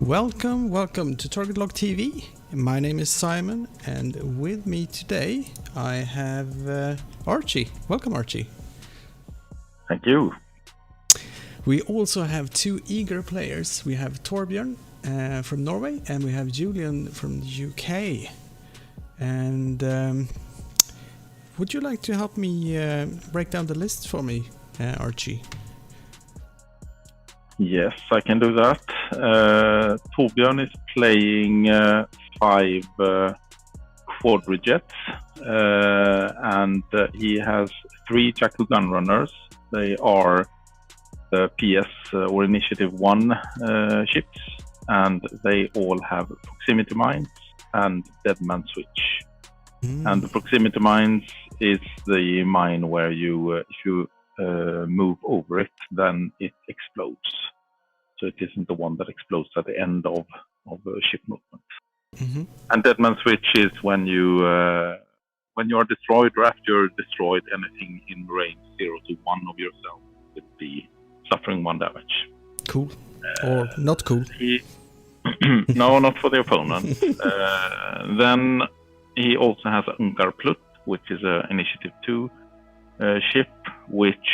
Welcome to TargetLockTv. My name is Simon, and with me today I have Archie. Welcome, Archie. Thank you. We also have two eager players. We have Torbjørn from Norway, and we have Julian from the UK. And would you like to help me break down the list for me, Archie? Yes, I can do that. Torbjørn is playing 5 quadrijets, and he has 3 Jackal gun runners. They are the PS or Initiative 1 ships, and they all have proximity mines and deadman switch. And the proximity mines is the mine where you, if you move over it, then it explodes. So it isn't the one that explodes at the end of a ship movement. Mm-hmm. And deadman switch is when you are destroyed, or after you're destroyed, anything in range 0 to 1 of yourself would be suffering 1 damage. Cool. Or not cool. No, not for the opponent. Then he also has Unkar Plut, which is an Initiative 2 ship, which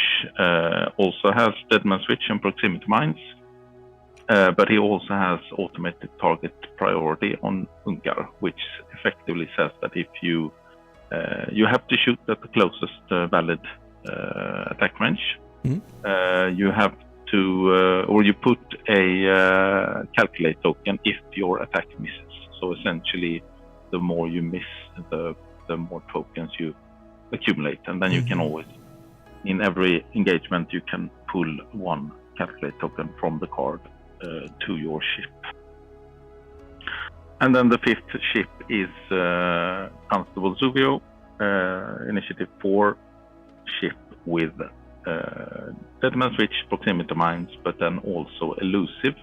also has deadman switch and proximity mines. But he also has automated target priority on Unkar, which effectively says that if you have to shoot at the closest valid attack range, you have to, or you put a calculate token if your attack misses. So essentially, the more you miss, the more tokens you accumulate, and then you can always, in every engagement, you can pull 1 calculate token from the card to your ship. And then the 5th ship is Constable Zuvio, Initiative 4 ship with deadman switch, proximity mines, but then also elusive,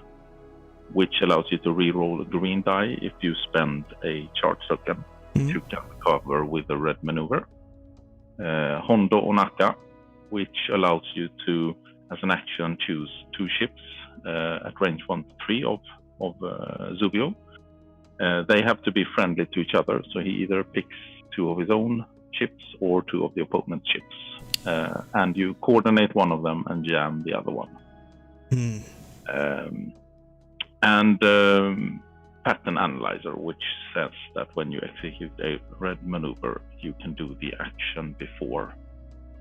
which allows you to re-roll a green die if you spend a charge token to cover with a red maneuver. Hondo Onaka, which allows you to, as an action, choose 2 ships at range 1 to 3 of Zuvio. They have to be friendly to each other, so he either picks 2 of his own ships or 2 of the opponent's ships, and you coordinate one of them and jam the other one. And pattern analyzer, which says that when you execute a red maneuver, you can do the action before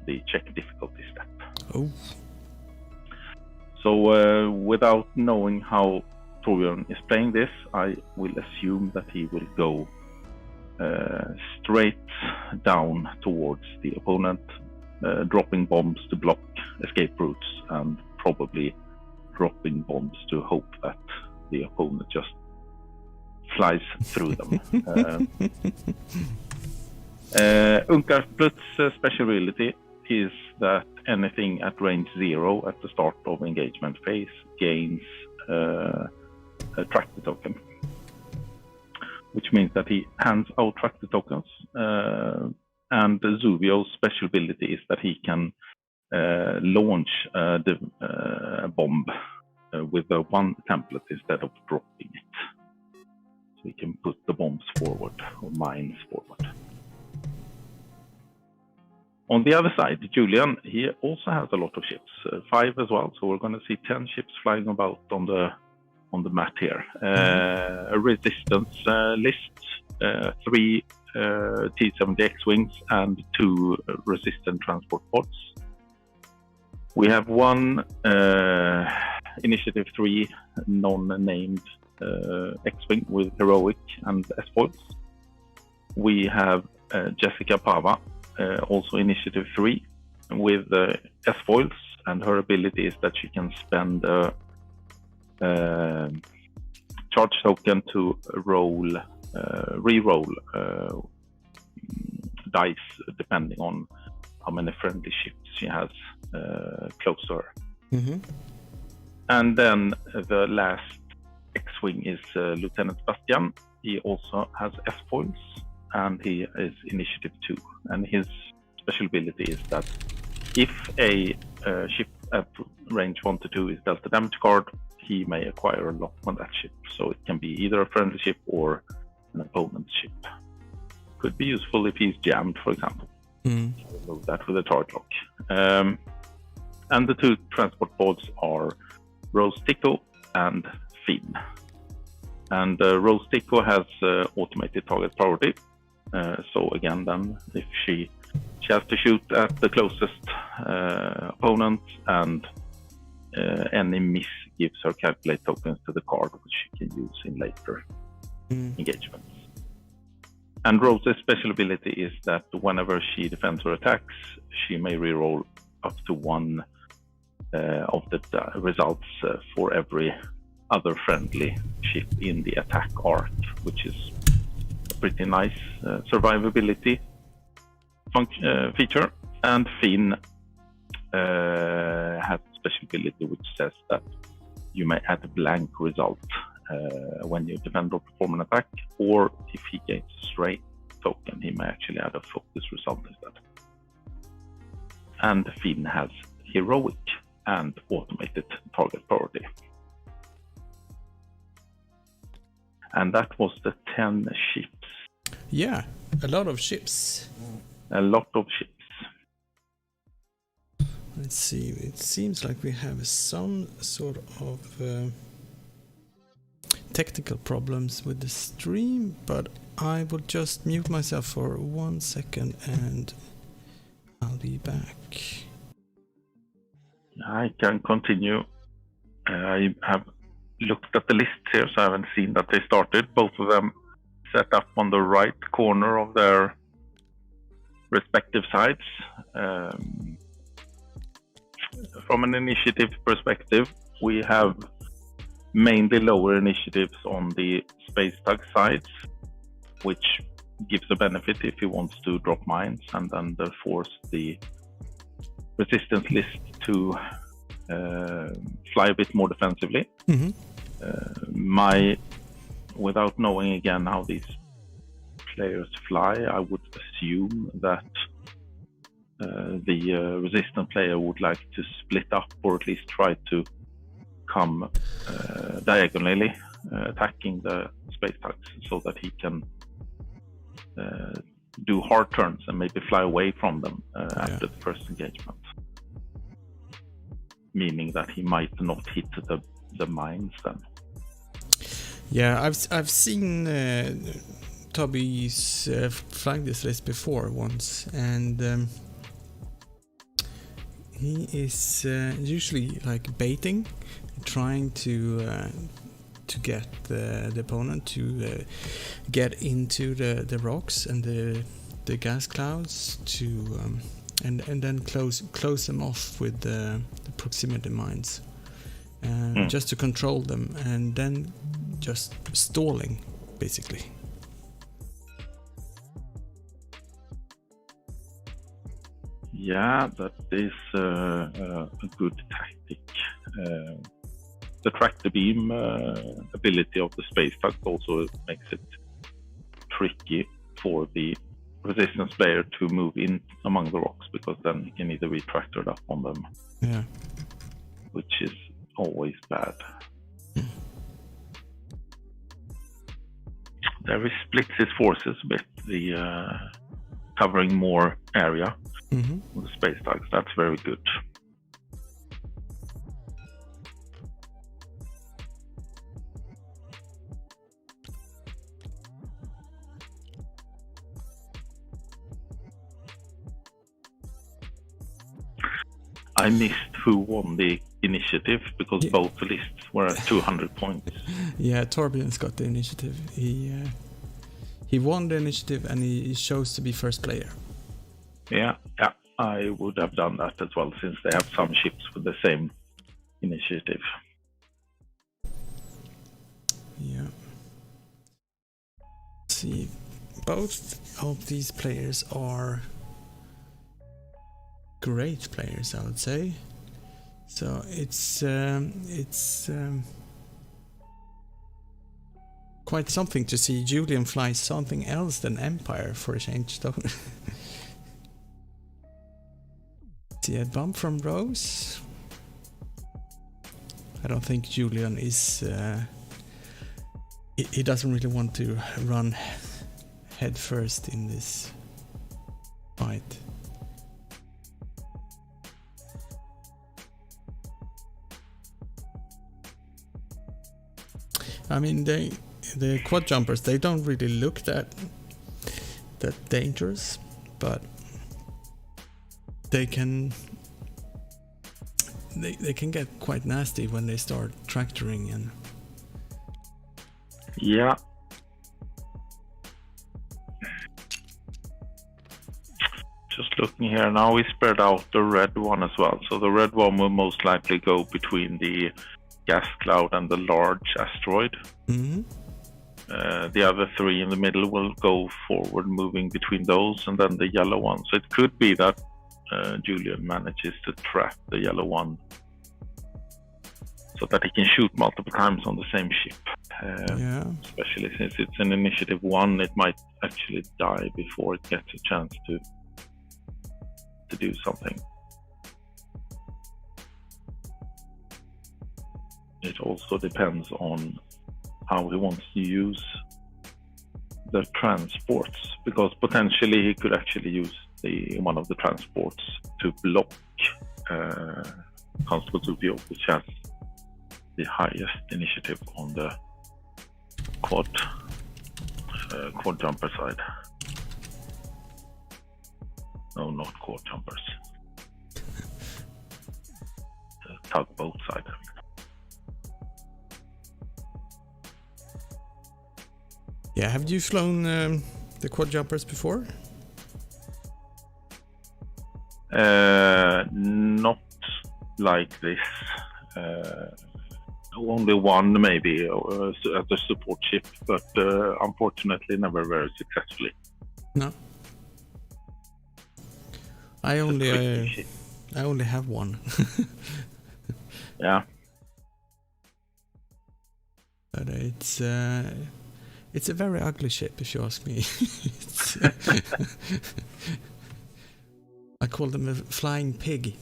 the check difficulty step. Oh. So without knowing how Torbjørn is playing this, I will assume that he will go straight down towards the opponent, dropping bombs to block escape routes, and probably dropping bombs to hope that the opponent just flies through them. Unkar Plut's special ability is that anything at range 0 at the start of engagement phase gains a tractor token, which means that he hands out tractor tokens. And Zuvio's special ability is that he can launch a bomb with a 1 template instead of dropping it. So he can put the bombs forward, or mines forward. On the other side, Julian, he also has a lot of ships, 5 as well. So we're going to see 10 ships flying about on the mat here. A resistance list, 3 T-70 X-wings and 2 resistant transport pods. We have 1 Initiative 3 non-named X-wing with heroic and S-foils. We have Jessica Pava, also Initiative 3 with S-foils, and her ability is that she can spend a charge token to re-roll dice depending on how many friendly ships she has close to her. And then the last X-wing is Lieutenant Bastian. He also has S-foils, and he is Initiative 2. And his special ability is that if a ship at range 1 to 2 is dealt a damage card, he may acquire a lock on that ship. So it can be either a friendly ship or an opponent's ship. Could be useful if he's jammed, for example. Remove that with a target lock. And the two transport pods are Rose Tico and Finn. And Rose Tico has automated target priority. So again, then if she has to shoot at the closest opponent, and any miss gives her calculate tokens to the card, which she can use in later engagements. And Rose's special ability is that whenever she defends or attacks, she may reroll up to one of the results for every other friendly ship in the attack arc, which is a pretty nice survivability feature. And Finn has a special ability which says that you may add a blank result when you defend or perform an attack, or if he gains a straight token, he may actually add a focus result instead. And Finn has heroic and automated target priority. And that was the 10 ships. Yeah, a lot of ships. A lot of ships. Let's see, it seems like we have some sort of technical problems with the stream, but I will just mute myself for 1 second and I'll be back. I can continue. I have looked at the list here, so I haven't seen that they started. Both of them set up on the right corner of their respective sides. From an initiative perspective, we have mainly lower initiatives on the space tug sides, which gives a benefit if he wants to drop mines, and then force the resistance list to fly a bit more defensively. Without knowing again how these players fly, I would assume that the resistant player would like to split up, or at least try to come diagonally attacking the space tugs, so that he can do hard turns and maybe fly away from them after the first engagement. Meaning that he might not hit the mines then. Yeah, I've seen Toby's flying this list before once, and he is usually like baiting, trying to get the opponent to get into the rocks and the gas clouds to and then close them off with the proximity mines, just to control them, and then just stalling basically. Yeah, that is a good tactic. The tractor beam ability of the space tug also makes it tricky for the resistance player to move in among the rocks, because then he can either be tractored up on them, which is always bad. There he splits his forces a bit, covering more area with the space tugs. That's very good. I missed who won the initiative, because both lists were at 200 points. Yeah, Torbjørn's got the initiative. He won the initiative and he chose to be first player. Yeah, I would have done that as well, since they have some ships with the same initiative. Yeah. Let's see, both of these players are great players, I would say. So it's quite something to see Julian fly something else than Empire for a change, though. See a bump from Rose. I don't think Julian is... he doesn't really want to run head first in this fight. I mean, the quad jumpers, they don't really look that dangerous, but they can get quite nasty when they start tractoring and... Yeah. Just looking here now, we spread out the red one as well. So the red one will most likely go between the gas cloud and the large asteroid. Mm-hmm. The other three in the middle will go forward, moving between those, and then the yellow one. So it could be that Julian manages to trap the yellow one so that he can shoot multiple times on the same ship. Especially since it's an initiative 1, it might actually die before it gets a chance to do something. It also depends on how he wants to use the transports, because potentially he could actually use one of the transports to block Constable 2PO, which has the highest initiative on the quad jumper side. No, not quad jumpers. The tugboat side. Yeah, have you flown the quad jumpers before? Not like this. Only one maybe as a support ship, but unfortunately never very successfully. No. I only have one. Yeah. But it's a very ugly ship, if you ask me. I call them a flying pig.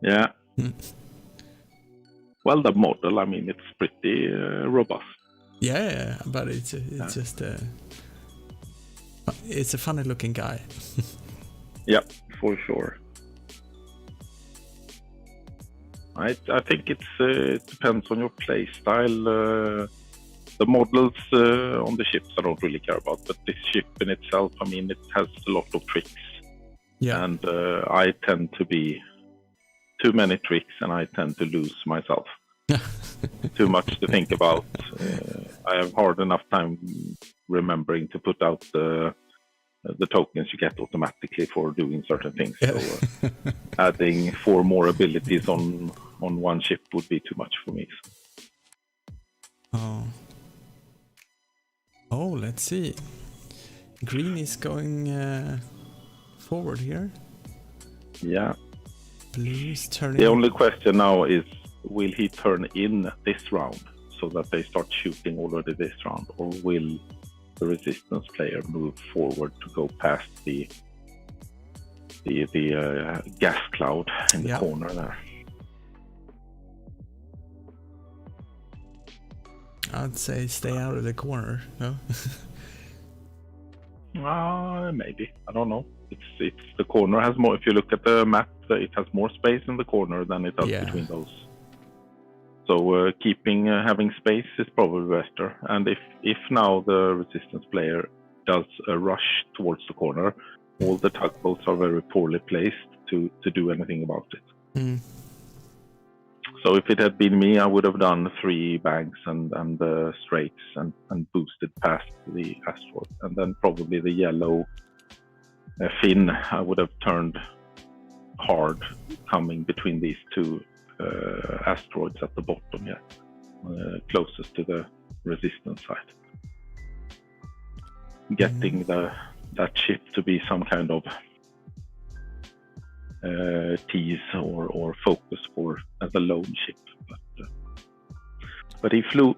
Yeah. Well, the model, I mean, it's pretty robust. Yeah, but it's just it's a funny looking guy. Yeah, for sure. I think it depends on your play style. The models on the ships I don't really care about, but this ship in itself, I mean, it has a lot of tricks. Yeah. And I tend to be too many tricks, and I tend to lose myself. Too much to think about. I have hard enough time remembering to put out the tokens you get automatically for doing certain things. So adding 4 more abilities on one ship would be too much for me. Oh, let's see. Green is going forward here. Yeah. Blue is turning. The only question now is, will he turn in this round so that they start shooting already this round, or will the resistance player move forward to go past the gas cloud in the corner there? I'd say stay out of the corner. No. Maybe. I don't know. It's the corner has more. If you look at the map, it has more space in the corner than it does between those. So having space is probably better. And if now the resistance player does a rush towards the corner, all the tugboats are very poorly placed to do anything about it. Mm. So if it had been me, I would have done 3 banks and straights and boosted past the asteroid. And then probably the yellow fin, I would have turned hard coming between these 2 asteroids at the bottom, closest to the resistance side. Getting that ship to be some kind of tease or focus for as a lone ship, but he flew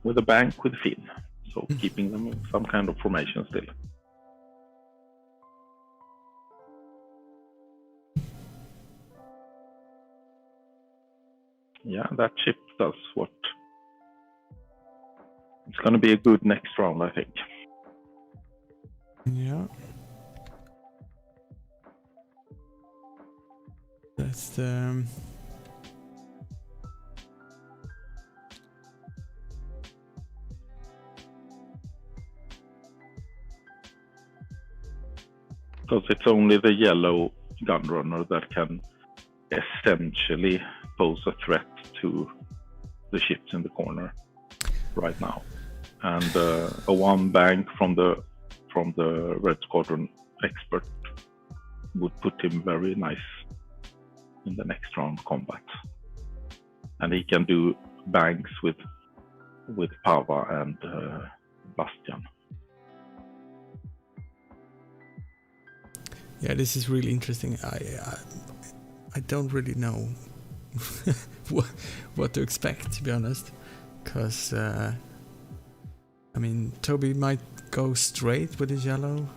with a bank with fin, so keeping them in some kind of formation still. Yeah, that ship does what. It's going to be a good next round, I think. Yeah. That's the... Because it's only the yellow gunrunner that can essentially pose a threat to the ships in the corner right now. And a one bank from the Red Squadron expert would put him very nice in the next round combat. And he can do banks with Pava and Bastian. Yeah, this is really interesting. I don't really know what to expect, to be honest, because I mean, Toby might go straight with his yellow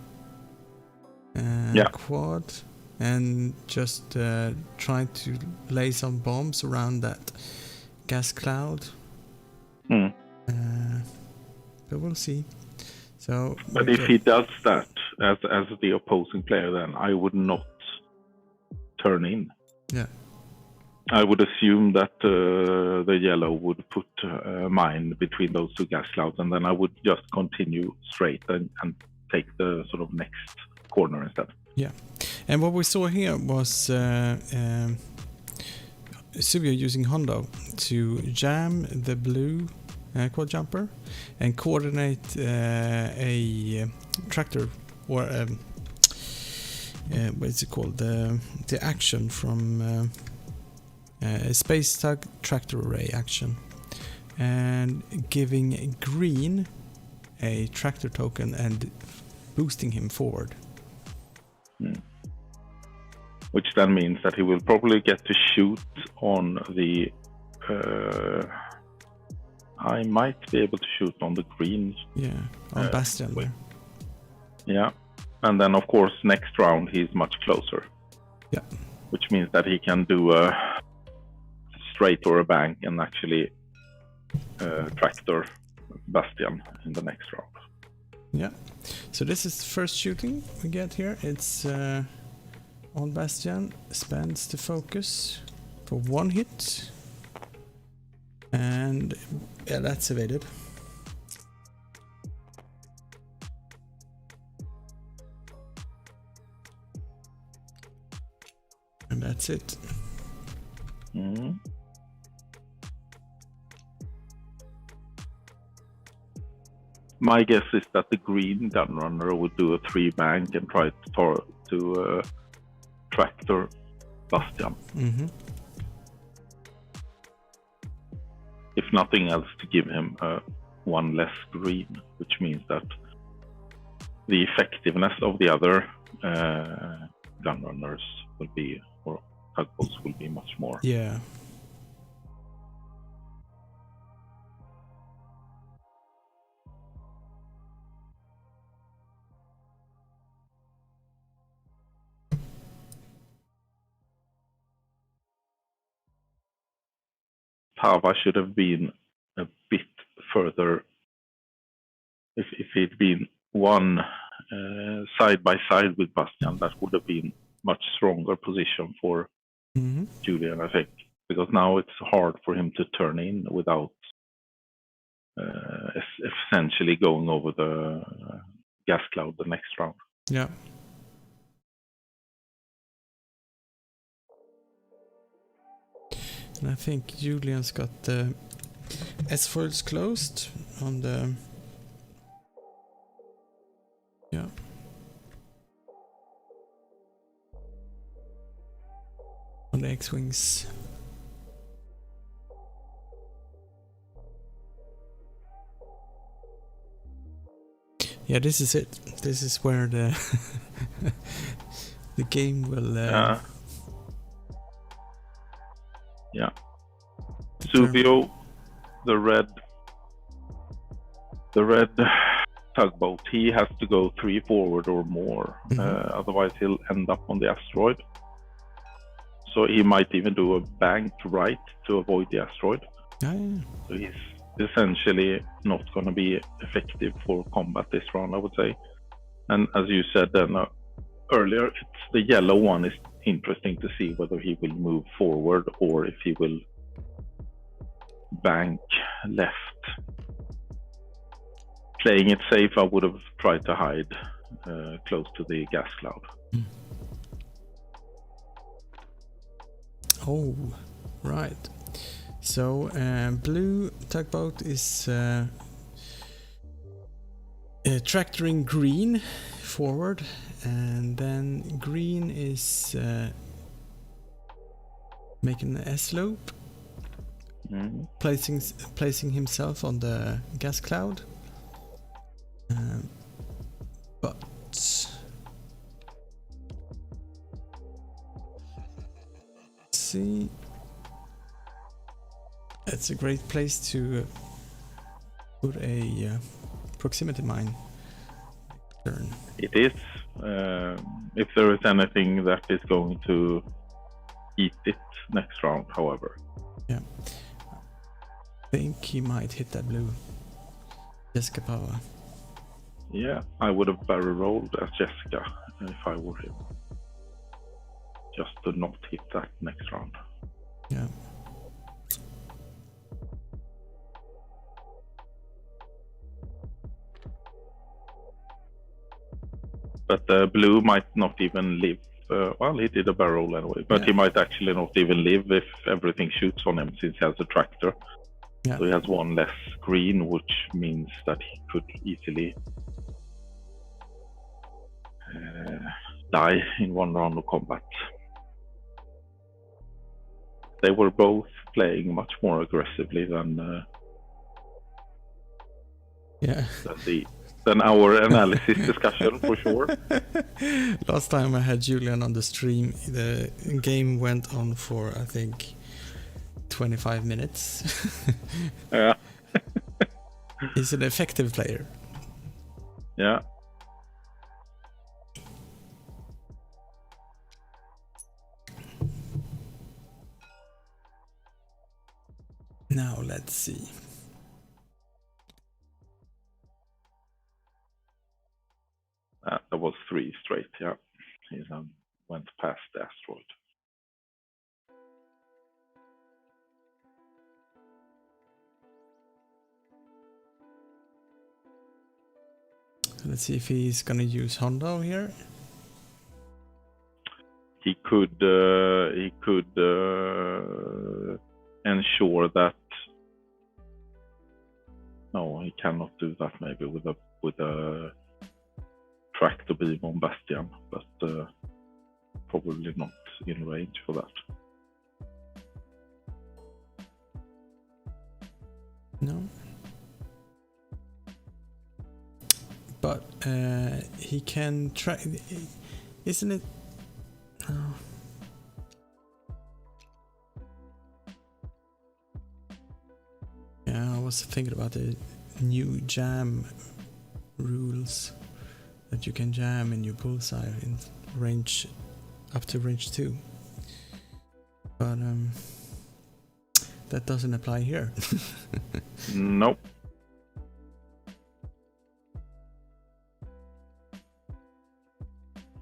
quad and just try to lay some bombs around that gas cloud. But we'll see. So, but if he does that as the opposing player, then I would not turn in. Yeah. I would assume that the yellow would put a mine between those two gas clouds, and then I would just continue straight and take the sort of next corner instead. Yeah. And what we saw here was Subio using Hondo to jam the blue quad jumper and coordinate a tractor, or what is it called, the action from space tug tractor array action, and giving green a tractor token and boosting him forward. Which then means that he will probably get to shoot on the I might be able to shoot on the green. Yeah, on Bastian there. Yeah, and then of course next round he's much closer. Yeah. Which means that he can do a straight or a bank and actually tractor Bastian in the next round. Yeah. So this is the first shooting we get here. It's on Bastian, spends the focus for one hit. And yeah, that's evaded. And that's it. My guess is that the green gunrunner would do a 3 bank and try to tractor Bastian. If nothing else, to give him one less green, which means that the effectiveness of the other gunrunners will be, or tugboats will be much more. Yeah. Pava should have been a bit further. If he'd been one side by side with Bastian, that would have been much stronger position for Julian, I think, because now it's hard for him to turn in without essentially going over the gas cloud the next round. Yeah. And I think Julian's got the S-foils closed on the... Yeah. On the X-wings. Yeah, this is it. This is where the the game will... Yeah. Subio, the red tugboat, he has to go 3 forward or more, otherwise he'll end up on the asteroid. So he might even do a banked right to avoid the asteroid. Yeah. So he's essentially not going to be effective for combat this round, I would say. And as you said then earlier, it's the yellow one is interesting to see whether he will move forward or if he will bank left. Playing it safe, I would have tried to hide close to the gas cloud. Oh, right. So blue tugboat is tractoring green forward, and then green is making an S-loop, placing himself on the gas cloud. But see, it's a great place to put a proximity mine. Turn. It is. If there is anything that is going to eat it next round, however. Yeah. I think he might hit that blue. Jessica power. Yeah, I would have barrel rolled as Jessica if I were him. Just to not hit that next round. Yeah. But blue might not even live. Well, he did a barrel anyway, but he might actually not even live if everything shoots on him since he has a tractor. Yeah. So he has one less green, which means that he could easily die in one round of combat. They were both playing much more aggressively than than our analysis discussion, for sure. Last time I had Julian on the stream, the game went on for, I think, 25 minutes. Yeah. He's an effective player. Yeah. Now let's see. That was 3 straight, yeah. He went past the asteroid. Let's see if he's gonna use Hondo here. He could ensure that. No, he cannot do that. Maybe with a tractor beam on Bastion, but probably not in range for that. No. But he can try. Isn't it? Oh. Yeah, I was thinking about the new jam rules that you can jam in your bullseye in range up to range 2. But that doesn't apply here. Nope.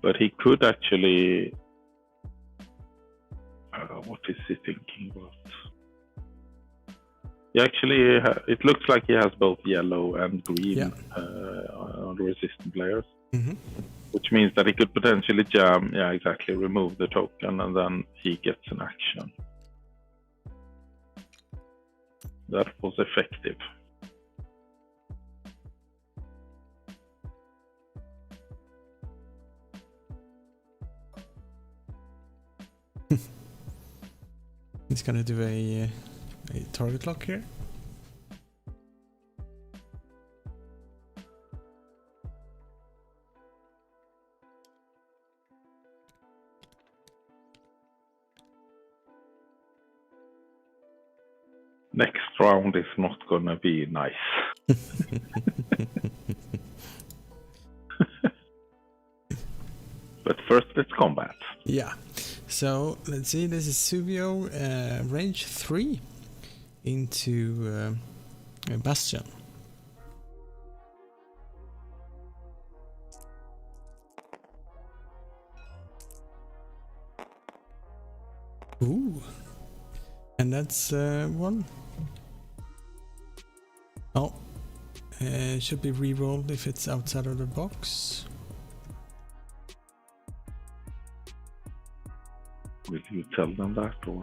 But he could actually. What is he thinking about? He actually, it looks like he has both yellow and green on the resistant players, which means that he could potentially jam. Yeah, exactly. Remove the token, and then he gets an action. That was effective. He's gonna do a target lock here. Next round is not gonna be nice. But first, let's combat. Yeah. So let's see, this is Suvio, range 3 into Bastion. Ooh, and that's one. Oh, should be re-rolled if it's outside of the box. Will you tell them that, or?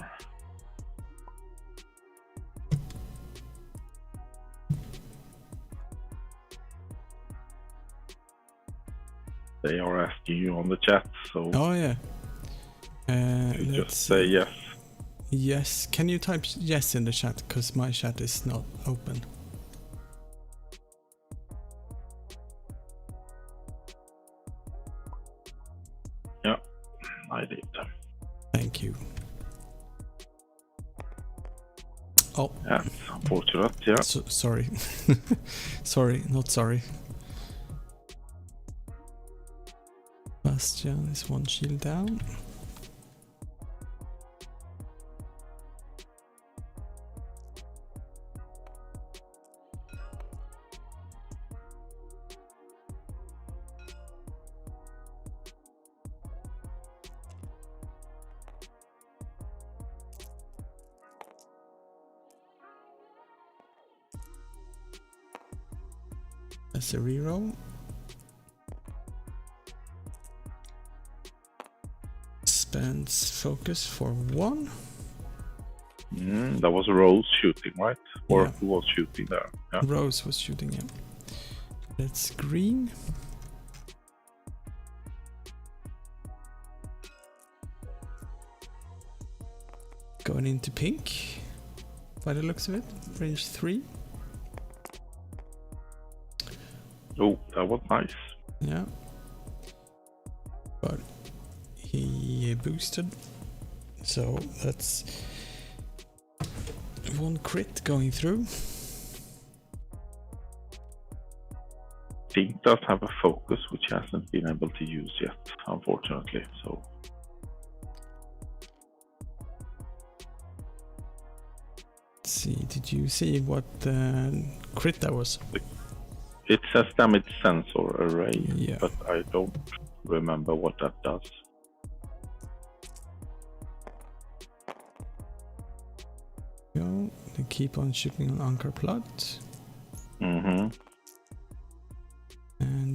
They are asking you on the chat, so... Oh yeah. You just say yes. Yes. Can you type yes in the chat? Because my chat is not open. Yeah, I did. Thank you. Oh. Yeah, unfortunate, yeah. Sorry. Sorry, not sorry. Bastion is one shield down. That's a reroll. Spends focus for 1. That was Rose shooting, right? Or Yeah. who was shooting there? Yeah. Rose was shooting him. That's green. Going into pink, by the looks of it. Range 3. Oh, that was nice. Yeah. But he boosted. So that's 1 crit going through. Pink does have a focus which hasn't been able to use yet, unfortunately. So Let's see, did you see what crit that was? it says damage sensor array, Yeah. but I don't remember what that does. Go. They keep on shooting on Anchor Plot. And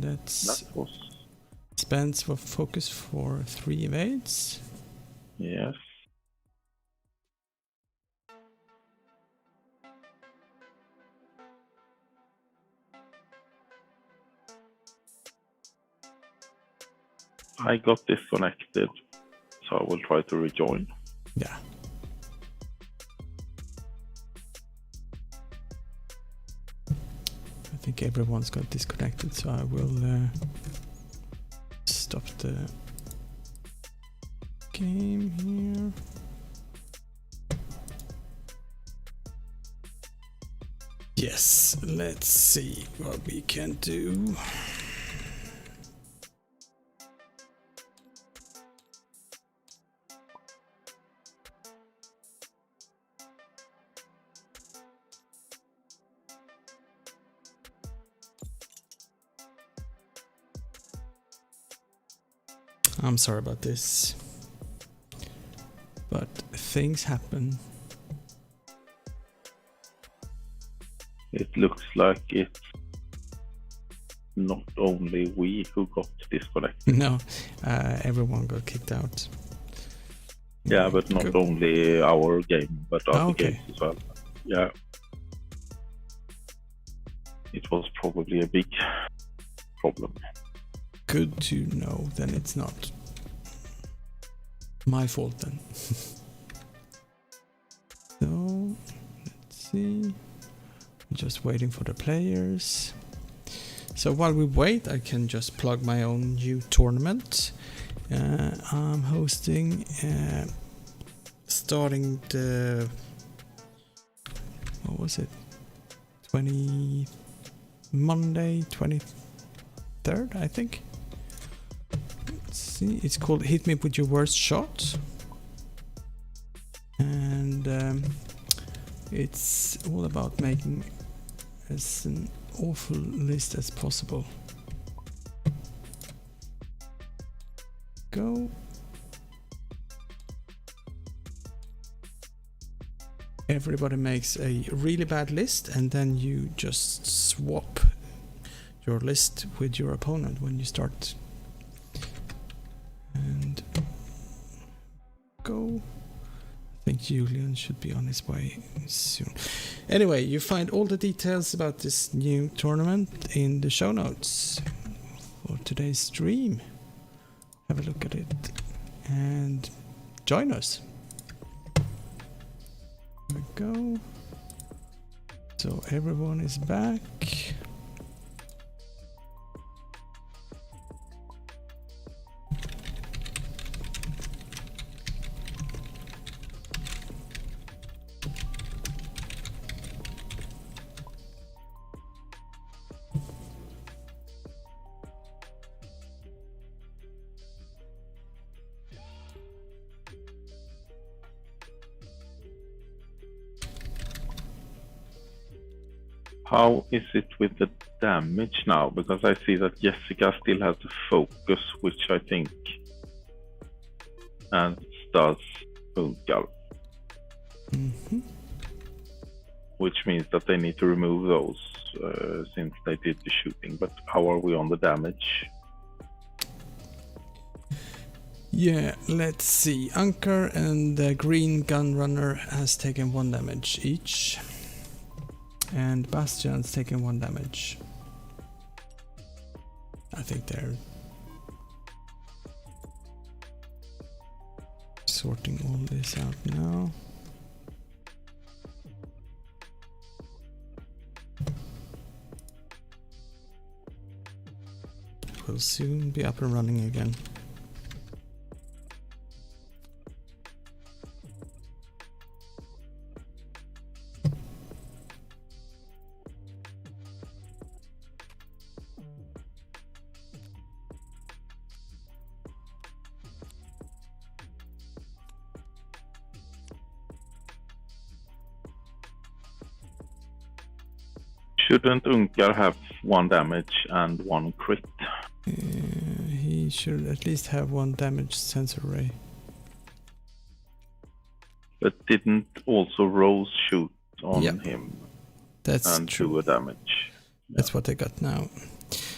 that's That was... spends for focus for 3 evades. Yes. I got disconnected, so I will try to rejoin. Yeah. I think everyone's got disconnected, so I will stop the game here. Yes, let's see what we can do. I'm sorry about this, but things happen. It looks like it's not only we who got disconnected. No, everyone got kicked out. Yeah, but not Good. only our game, but other Okay. games as well. Yeah. It was probably a big problem. Good to know, then it's not my fault then. So, let's see. I'm just waiting for the players. So while we wait, I can just plug my own new tournament. I'm hosting, starting the, what was it? Monday 23rd, I think. Let's see, it's called Hit Me With Your Worst Shot. and it's all about making as an awful list as possible. Go. Everybody makes a really bad list, and then you just swap your list with your opponent when you start. And go. I think Julian should be on his way soon. Anyway, you find all the details about this new tournament in the show notes for today's stream. Have a look at it and join us. There we go. So everyone is back. How is it with the damage now? Because I see that Jessica still has the focus, which I think and does Unkar. Which means that they need to remove those since they did the shooting. But how are we on the damage? Yeah, let's see. Unkar and the green gun runner has taken 1 damage each. And Bastian's taken 1 damage. I think they're sorting all this out now. We'll soon be up and running again. Shouldn't Unkar have 1 damage and 1 crit? He should at least have 1 damage sensor ray. But didn't also Rose shoot on him? That's and true. Do a damage? That's what they got now.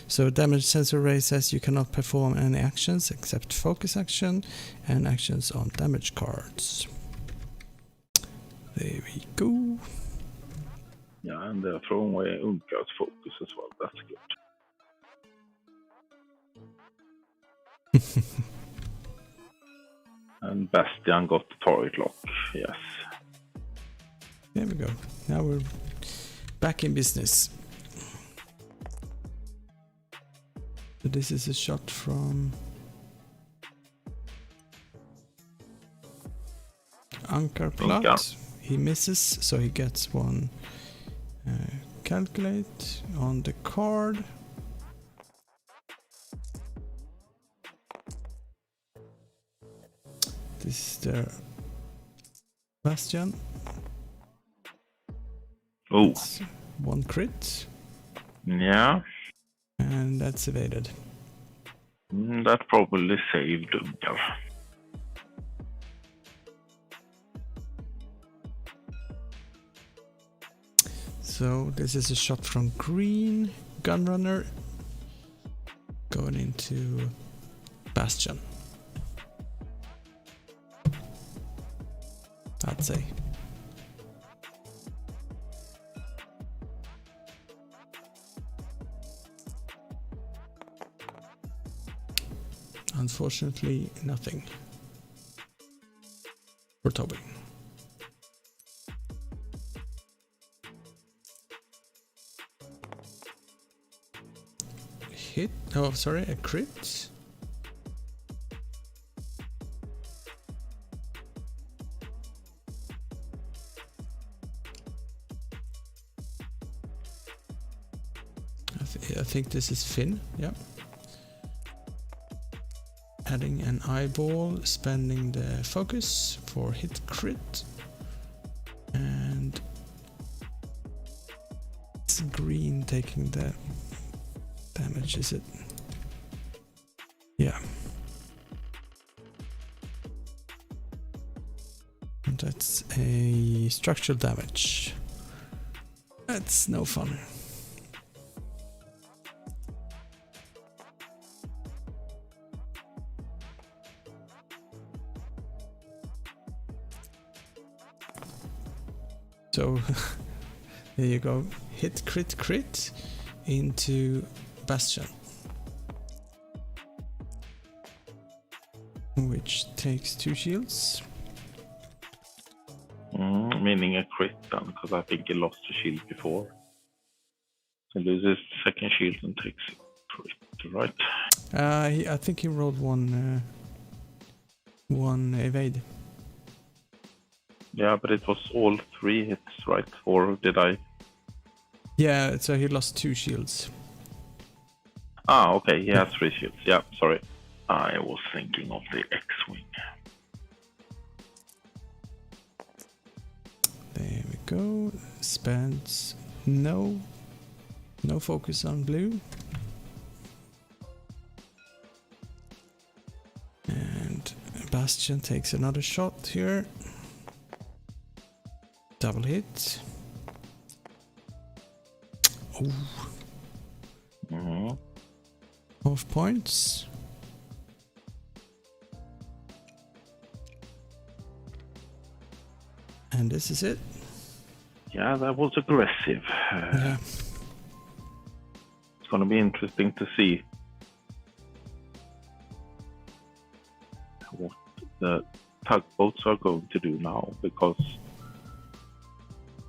So damage sensor ray says you cannot perform any actions except focus action and actions on damage cards. There we go. Yeah, and they're throwing away Unkar's focus as well. That's good. And Bastian got the target lock. Yes. There we go. Now we're back in business. So this is a shot from Unkar plot. He misses, so he gets 1 calculate on the card. This is the Bastian. Oh. It's 1 crit. Yeah. And that's evaded. That probably saved Unkar. So this is a shot from green gunrunner going into Bastian. I'd say. Unfortunately, nothing for Toby. Hit? Oh, sorry, a crit. I think this is Finn, yeah. Adding an eyeball, spending the focus for hit crit. taking the damage, is it? Yeah. And that's a structural damage. That's no fun. So there you go. Hit, crit, crit into Bastion. Which takes 2 shields. Meaning a crit then, because I think he lost a shield before. So loses second shield and takes a crit, right? I think he rolled one evade. Yeah, but it was all 3 hits, right? Or did I? Yeah, so he lost 2 shields. Ah, okay, he has 3 shields. Yeah, sorry. I was thinking of the X-Wing. There we go. Spends no focus on blue. And Bastion takes another shot here. Double hit. Oh. Half points. And this is it. Yeah, that was aggressive. Yeah. It's going to be interesting to see what the tugboats are going to do now, because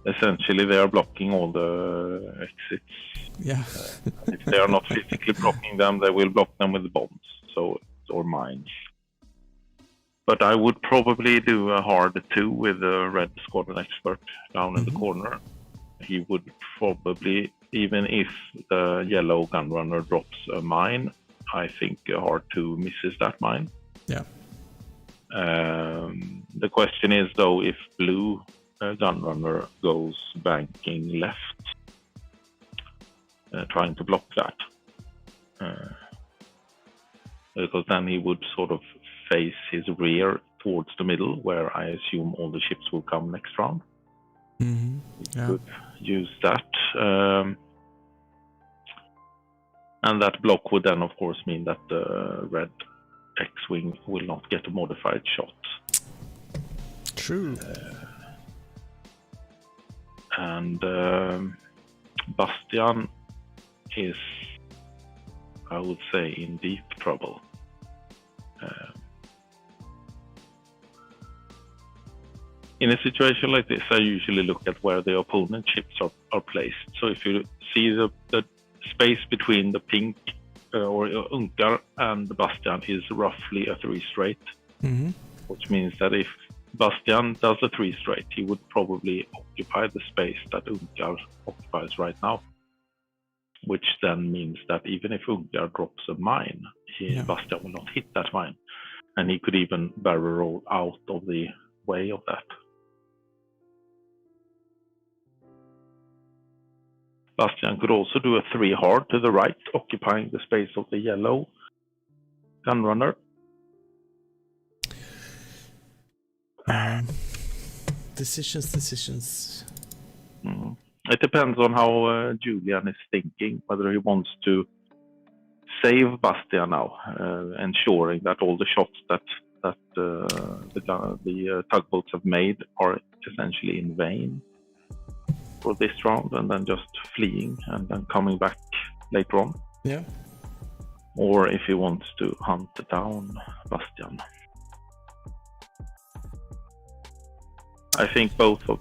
essentially they are blocking all the exits. Yeah. If they are not physically blocking them, they will block them with bombs, or mines. But I would probably do a hard 2 with a red squadron expert down in the corner. He would probably, even if the yellow gunrunner drops a mine, I think a hard 2 misses that mine. Yeah. The question is, though, if blue gunrunner goes banking left, trying to block that. Because then he would sort of face his rear towards the middle, where I assume all the ships will come next round. Mm-hmm. He could use that. And that block would then, of course, mean that the red X-Wing will not get a modified shot. True. And Bastion is, I would say, in deep trouble. In a situation like this, I usually look at where the opponent ships are placed. So if you see the space between the pink or Unkar and the Bastion is roughly a 3 straight, which means that if Bastion does a 3 straight, he would probably occupy the space that Unkar occupies right now. Which then means that even if Unkar drops a mine, Bastion will not hit that mine. And he could even barrel roll out of the way of that. Bastion could also do a 3 hard to the right, occupying the space of the yellow gunrunner. Decisions. It depends on how Julian is thinking, whether he wants to save Bastion now, ensuring that all the shots that the tugboats have made are essentially in vain for this round, and then just fleeing and then coming back later on. Yeah. Or if he wants to hunt down Bastion. I think both of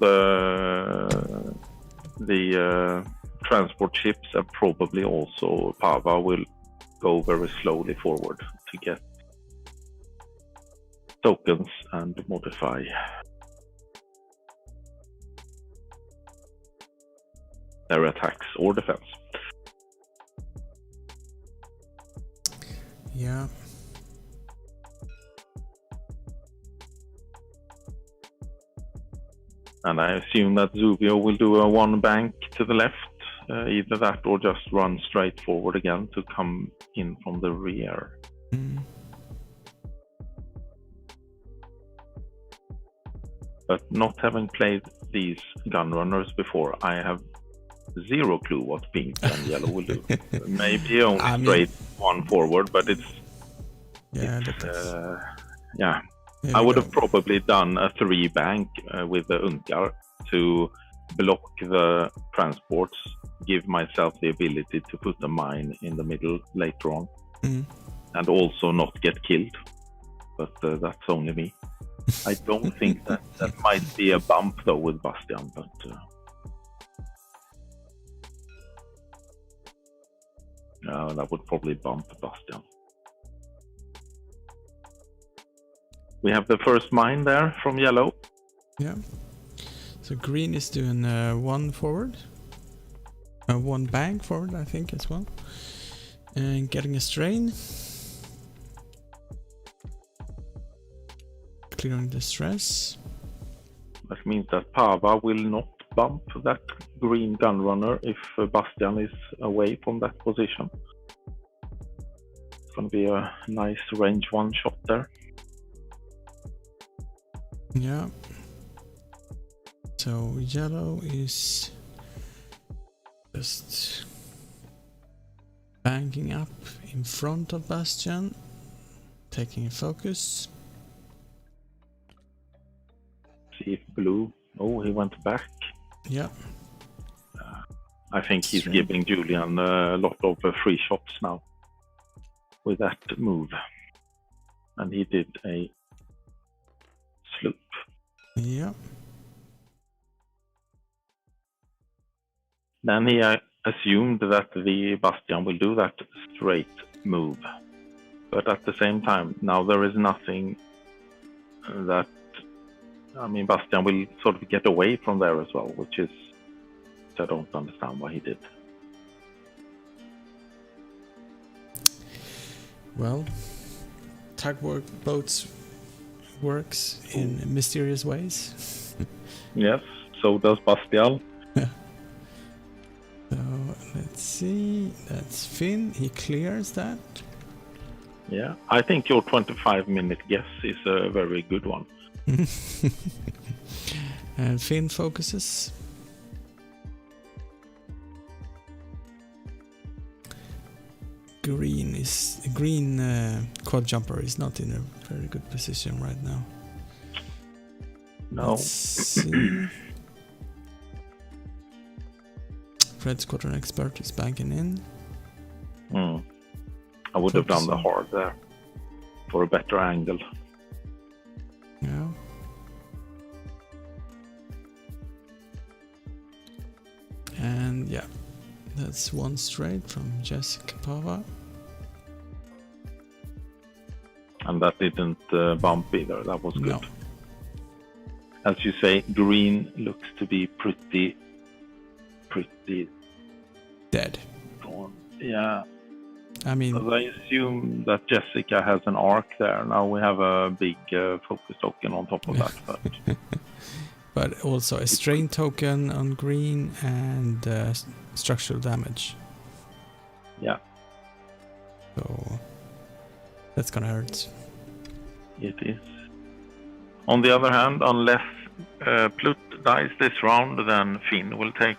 the transport ships and probably also Pava will go very slowly forward to get tokens and modify. Their attacks or defense. Yeah. And I assume that Zuvio will do a 1 bank to the left either that or just run straight forward again to come in from the rear. But not having played these gun runners before, I have zero clue what pink and yellow will do. Maybe only straight one forward, but it's yeah. I would have probably done a 3-bank with the Unkar to block the transports, give myself the ability to put a mine in the middle later on, and also not get killed. But that's only me. I don't think that might be a bump though with Bastian, but no, that would probably bump Bastian. We have the first mine there from yellow. Yeah. So green is doing 1 forward. 1 bank forward, I think, as well. And getting a strain. Clearing the stress. That means that Pava will not bump that green gun runner if Bastian is away from that position. It's going to be a nice range 1 shot there. Yeah. So yellow is just banking up in front of Bastian, taking a focus. See if blue. Oh, he went back. Yeah. I think he's giving Julian a lot of free shots now with that move. And he did a sloop. Yeah. Then he assumed that the Bastian will do that straight move. But at the same time, now there is nothing that... I mean, Bastian will sort of get away from there as well, which is... I don't understand why he did. Well, tugboats works in mysterious ways. Yes, so does Bastian. So let's see, that's Finn, he clears that. Yeah, I think your 25-minute guess is a very good one. And Finn focuses. Green quad jumper is not in a very good position right now. No. Let's see. Red Squadron Expert is banking in. I would have done the hard there for a better angle. Yeah. And yeah, that's 1 straight from Jessica Pava. And that didn't bump either, that was good. No. As you say, green looks to be pretty Dead. gone. Yeah. I mean, I assume that Jessica has an arc there. Now we have a big focus token on top of that. But, but also a strain token on green and structural damage. Yeah. So that's gonna hurt. It is. On the other hand, unless Plut dies this round, then Finn will take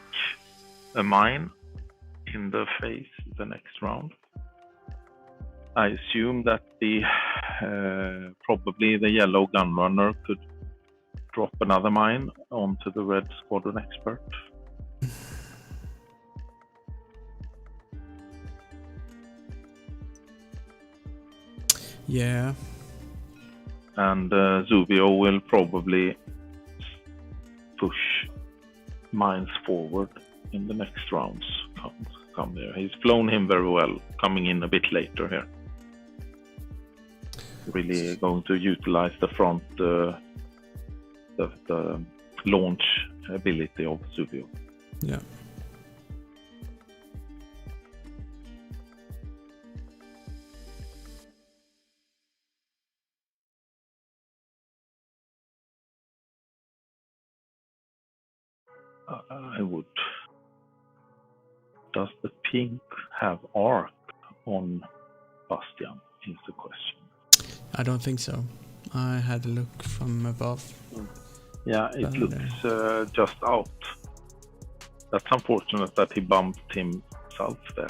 a mine in the face the next round. I assume that the probably the yellow gunrunner could drop another mine onto the red squadron expert. Yeah. And Zuvio will probably push mines forward in the next rounds. Come here. He's flown him very well, coming in a bit later here. Really going to utilize the front, the launch ability of Zuvio. Yeah. I would Does the pink have arc on Bastian? Is the question. I don't think so. I had a look from above. Yeah, it looks just out. That's unfortunate that he bumped himself there.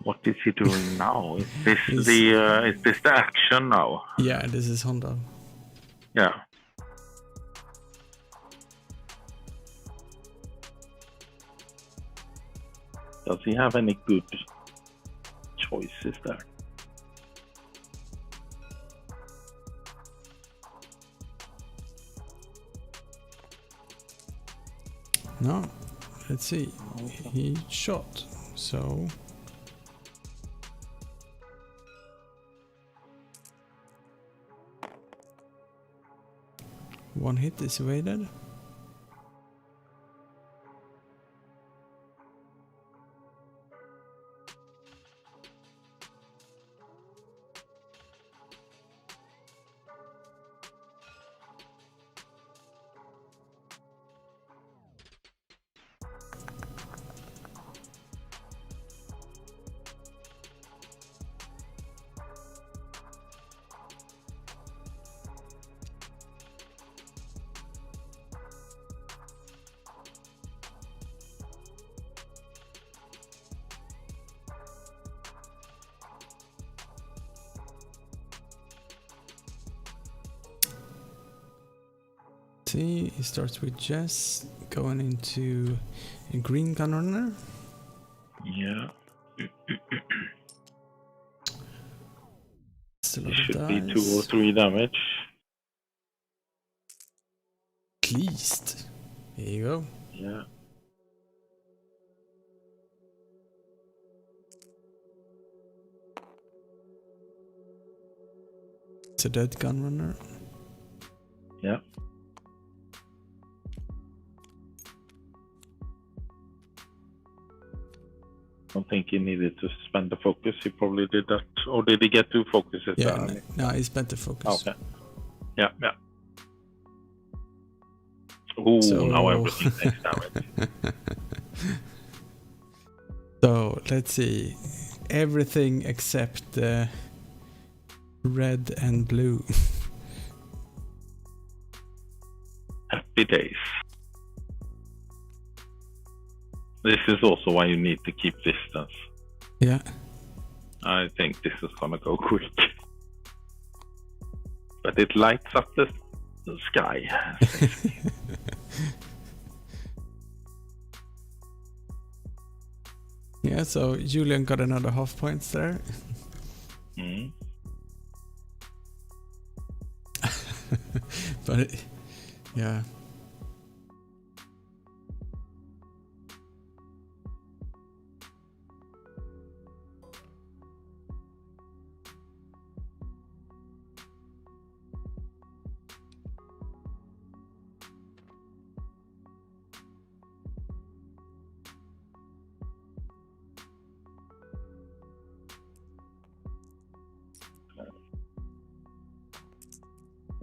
What is he doing now? Is this the action now? Yeah, this is Honda. Yeah. Does he have any good choices there? No. Let's see. He shot. So one hit is evaded. See, he starts with Jess, going into a green gun runner. Yeah. Still It should be 2 or 3 damage. At least. There you go. Yeah. It's a dead gun runner. Yeah. I don't think he needed to spend the focus. He probably did that. Or did he get 2 focuses? Yeah, no, he spent the focus. Okay. Yeah, yeah. Ooh, So... now everything takes damage. So, let's see. Everything except red and blue. Happy days. This is also why you need to keep distance. Yeah. I think this is gonna go quick. But it lights up the sky. Yeah, so Julian got another half points there. Mm. But yeah.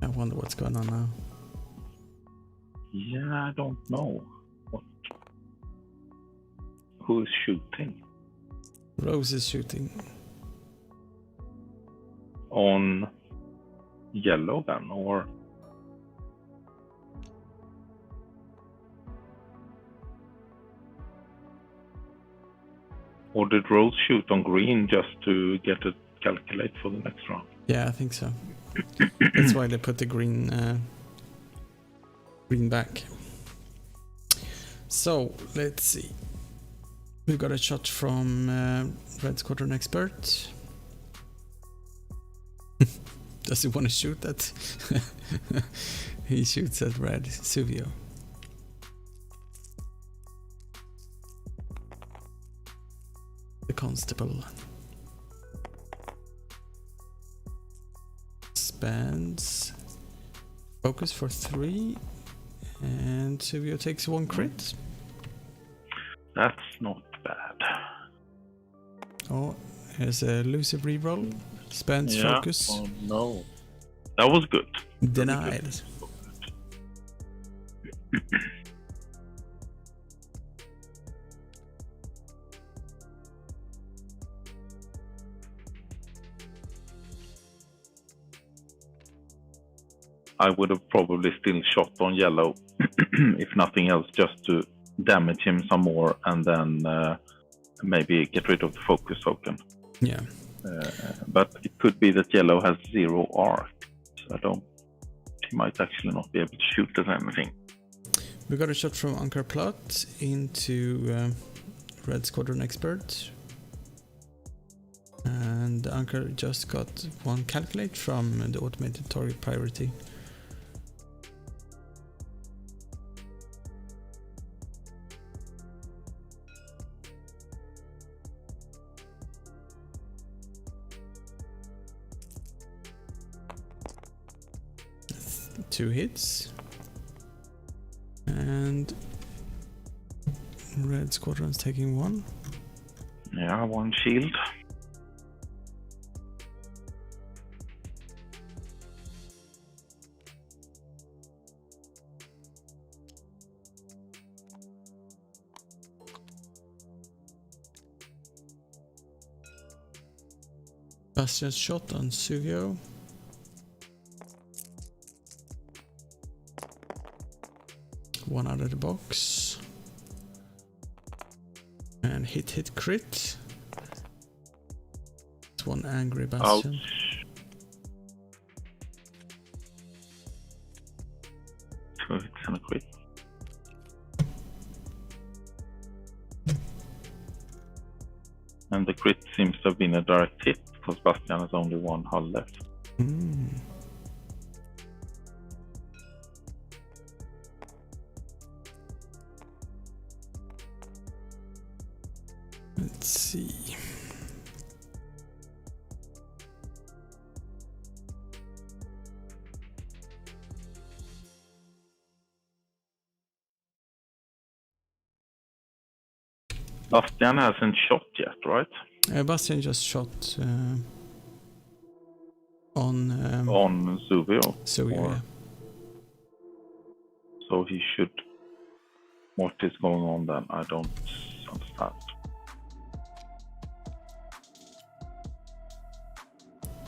I wonder what's going on now. Yeah, I don't know. Who is shooting? Rose is shooting. On yellow then, or? Or did Rose shoot on green just to get it calculate for the next round? Yeah, I think so. That's why they put the green back. So let's see. We got a shot from Red Squadron Expert. Does he want to shoot at? He shoots at Red Suvio. Constable. Spends focus for 3, and Silvio takes 1 crit. That's not bad. Oh, here's a elusive reroll. Spends focus. Oh no. That was good. Denied. I would have probably still shot on yellow, if nothing else, just to damage him some more and then maybe get rid of the focus token. Yeah. But it could be that yellow has 0 arc. So he might actually not be able to shoot at anything. We got a shot from Ankar Plot into Red Squadron Expert. And Ankar just got 1 calculate from the automated target priority. Two hits. And Red Squadron's taking 1. Yeah, 1 shield. Bastian's shot on Suvio. One out of the box. And hit crit. It's 1 angry Bastian. Ouch. 2 hits and a crit. And the crit seems to have been a direct hit because Bastian has only 1 hull left. Let's see. Bastian hasn't shot yet, right? Bastian just shot on Suvio. Yeah. So he should. What is going on then? I don't understand.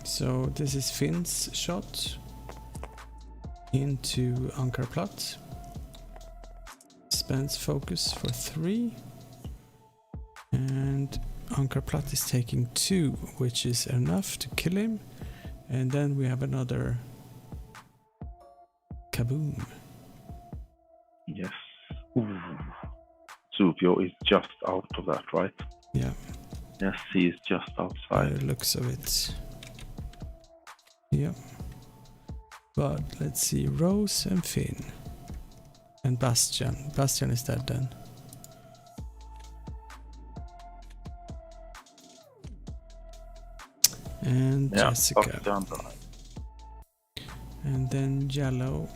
So this is Finn's shot into Ankar Plot. Spends focus for 3. And Ankar Plot is taking 2, which is enough to kill him. And then we have another kaboom. Yes. Ooh. Suvio is just out of that, right? Yeah. Yes, he is just By outside. the looks of it. Yeah. But let's see, Rose and Finn. And Bastian. Bastian is dead then. And Yeah, Jessica. Bastian. And then Yellow.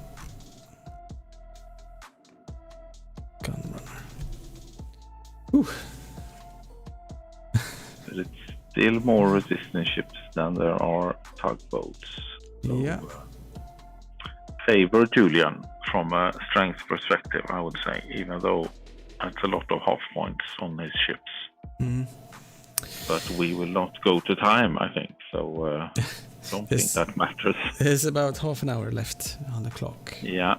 Gunrunner. Whew. But it's still more resistance ships than there are tugboats. So, Yeah. Favor Julian from a strength perspective, I would say, even though it's a lot of half points on his ships. Mm. But we will not go to time, I think. So don't think that matters. There's about half an hour left on the clock. Yeah.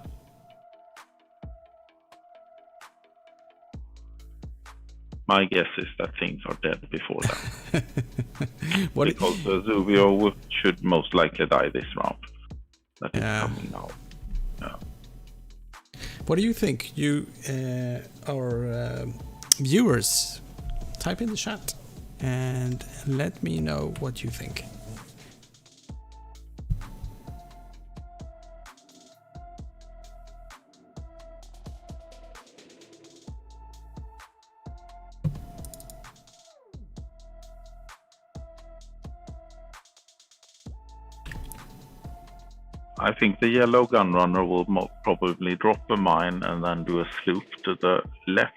My guess is that things are dead before that. Because Suvio should most likely die this round. That is coming now. Yeah. What do you think? You, our viewers, type in the chat and let me know what you think. I think the yellow gunrunner will probably drop a mine and then do a sloop to the left,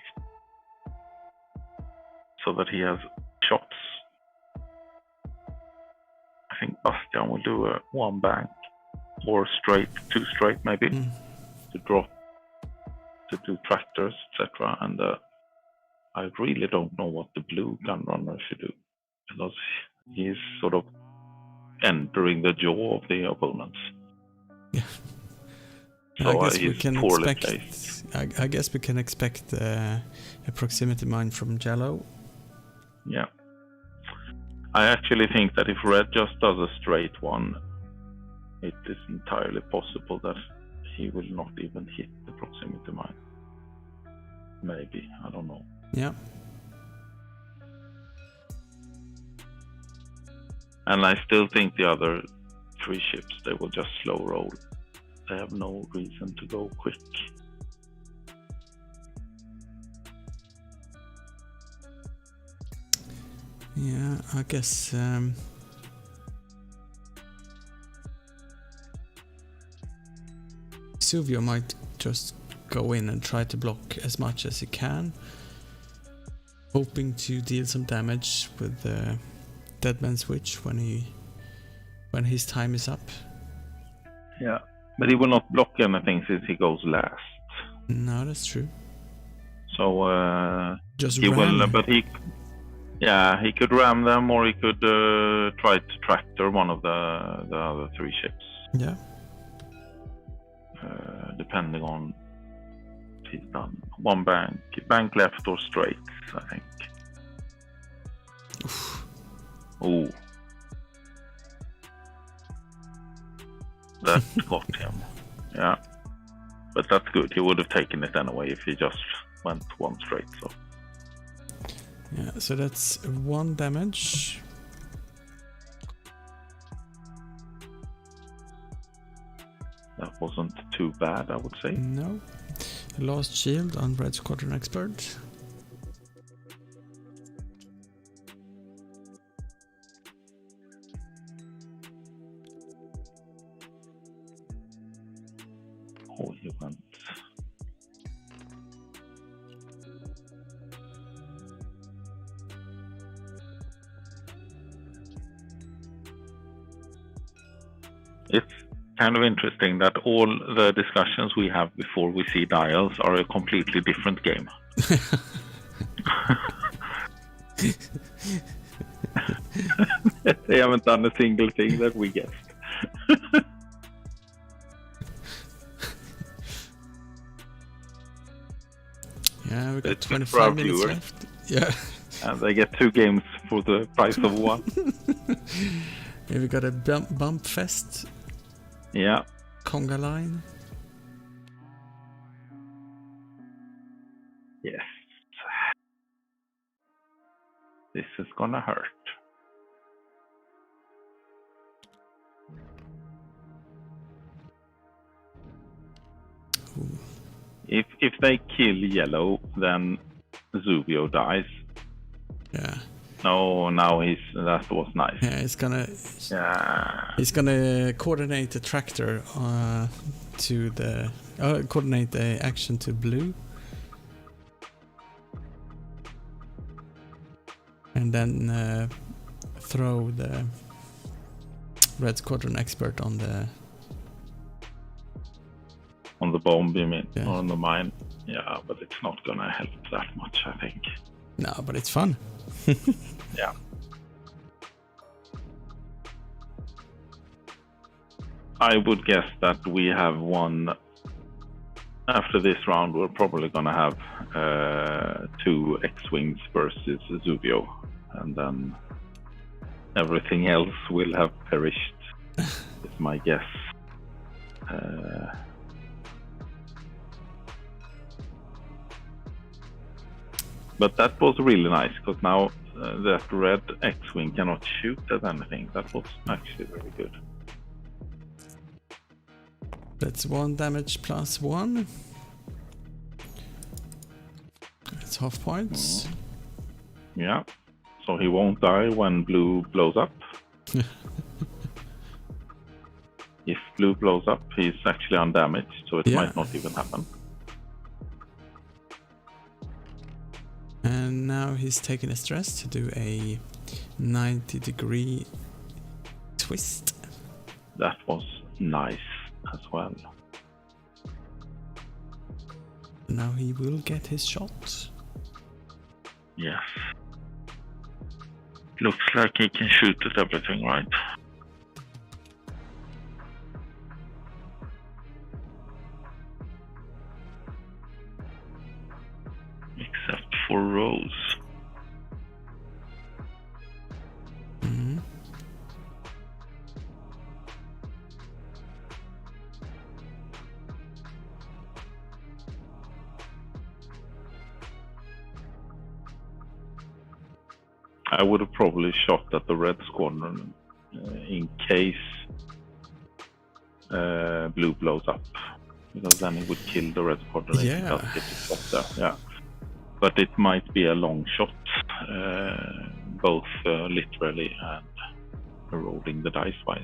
so that he has shots. I think Bastian will do a 1 bank or straight, 2 straight maybe, to drop, to do tractors, etc. And I really don't know what the blue gunrunner should do, because he's sort of entering the jaw of the opponents. Yeah. So I guess we can expect. placed. I guess we can expect a proximity mine from yellow. Yeah. I actually think that if red just does a straight one, it is entirely possible that he will not even hit the proximity mine. Maybe, I don't know. Yeah. And I still think the other 3 ships, they will just slow roll. They have no reason to go quick. Yeah, I guess Suvio might just go in and try to block as much as he can, hoping to deal some damage with the Deadman Switch when his time is up. Yeah, but he will not block anything since he goes last. No, that's true. So just he ram. will, but he could ram them, or he could try to tractor one of the other 3 ships. Yeah. Depending on if he's done 1 bank left or straight, I think. Oh, that got him. Yeah, but that's good. He would have taken it anyway if he just went 1 straight. So yeah, so that's 1 damage. that wasn't too bad, I would say. No. Lost shield on Red Squadron Expert. Oh, he went. It's kind of interesting that all the discussions we have before we see dials are a completely different game. They haven't done a single thing that we guessed. Yeah, we got It's 25 minutes viewers. left. Yeah. And they get 2 games for the price of 1. Yeah, we got a bump fest. Yeah. Conga line. Yes. This is gonna hurt. Ooh. If they kill yellow, then Zubio dies. Yeah. No, now that was nice. Yeah, he's gonna coordinate the tractor to the coordinate the action to blue, and then throw the Red Squadron Expert on the bomb, you mean? Yeah. Or on the mine? Yeah, but it's not gonna help that much, I think. No, but it's fun. Yeah. I would guess that we have one. After this round, we're probably gonna have 2 X-Wings versus Zubio, and then everything else will have perished, is my guess. But that was really nice, because now that red X-Wing cannot shoot at anything. That was actually very good. That's 1 damage plus 1. It's half points. Yeah, so he won't die when blue blows up. If blue blows up, he's actually undamaged, so it might not even happen. And now he's taking a stress to do a 90-degree twist. That was nice as well. Now he will get his shot. Yes. Looks like he can shoot at everything, right? Except for Rose. Mm-hmm. I would have probably shot at the red squadron in case blue blows up, because then it would kill the red squadron if it does get a shot there. Yeah, but it might be a long shot, both literally and rolling the dice wise.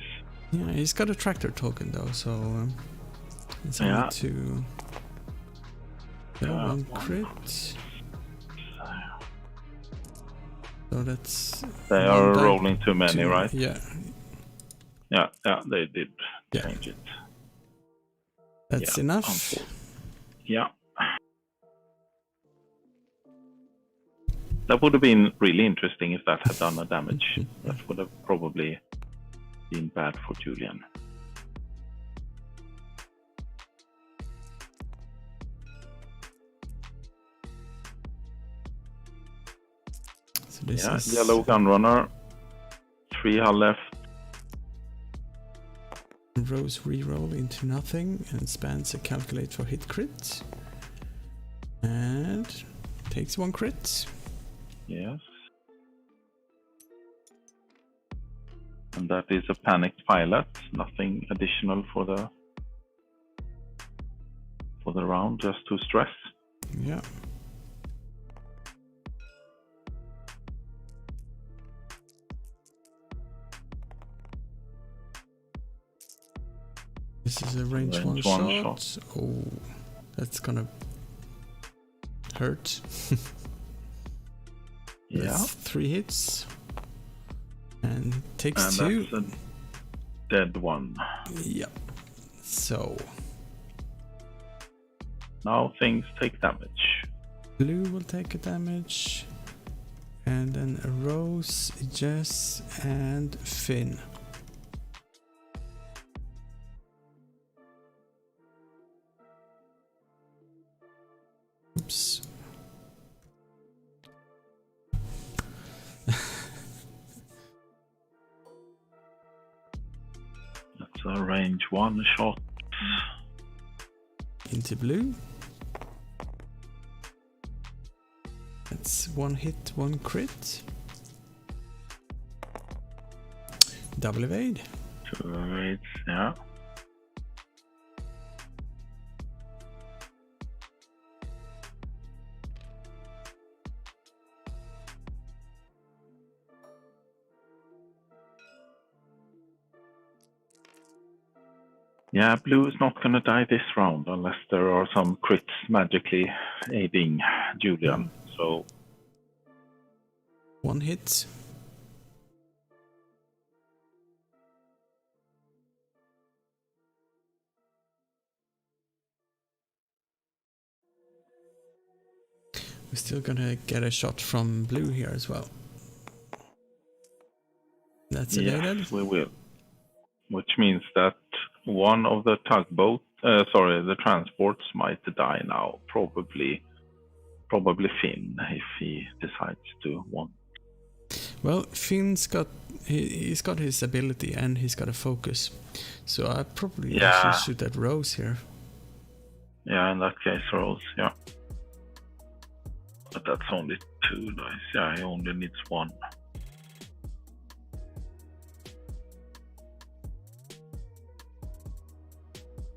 Yeah, he's got a tractor token though, so it's only to one crit. So that's... They are rolling too many, right? Yeah. Yeah, they did change it. That's enough. Yeah. That would have been really interesting if that had done a damage. That would have probably been bad for Julian. So this is yellow gunrunner, 3 hull left. Rose reroll into nothing and spans a calculate for hit crit. And takes 1 crit. Yes. And that is a panicked pilot. Nothing additional for the round, just to stress. Yeah. This is a range one shot. Oh, that's gonna hurt. That's 3 hits. And takes 2. That's a dead one. Yep. So now things take damage. blue will take a damage. And then a Rose, Jess, and Finn. Oops. That's a range 1 shot. Into blue. That's 1 hit, 1 crit. Double evade. 2 evades, yeah. Yeah, blue is not going to die this round unless there are some crits magically aiding Julian. So 1 hit. We're still gonna get a shot from blue here as well. That's evaded. yes, we will. Which means that one of the the transports might die now. Probably Finn, if he decides to want. Well, Finn's got he's got his ability and he's got a focus, so I probably actually shoot at Rose here. Yeah, in that case, Rose. Yeah, but that's only 2 dice. Yeah, he only needs 1.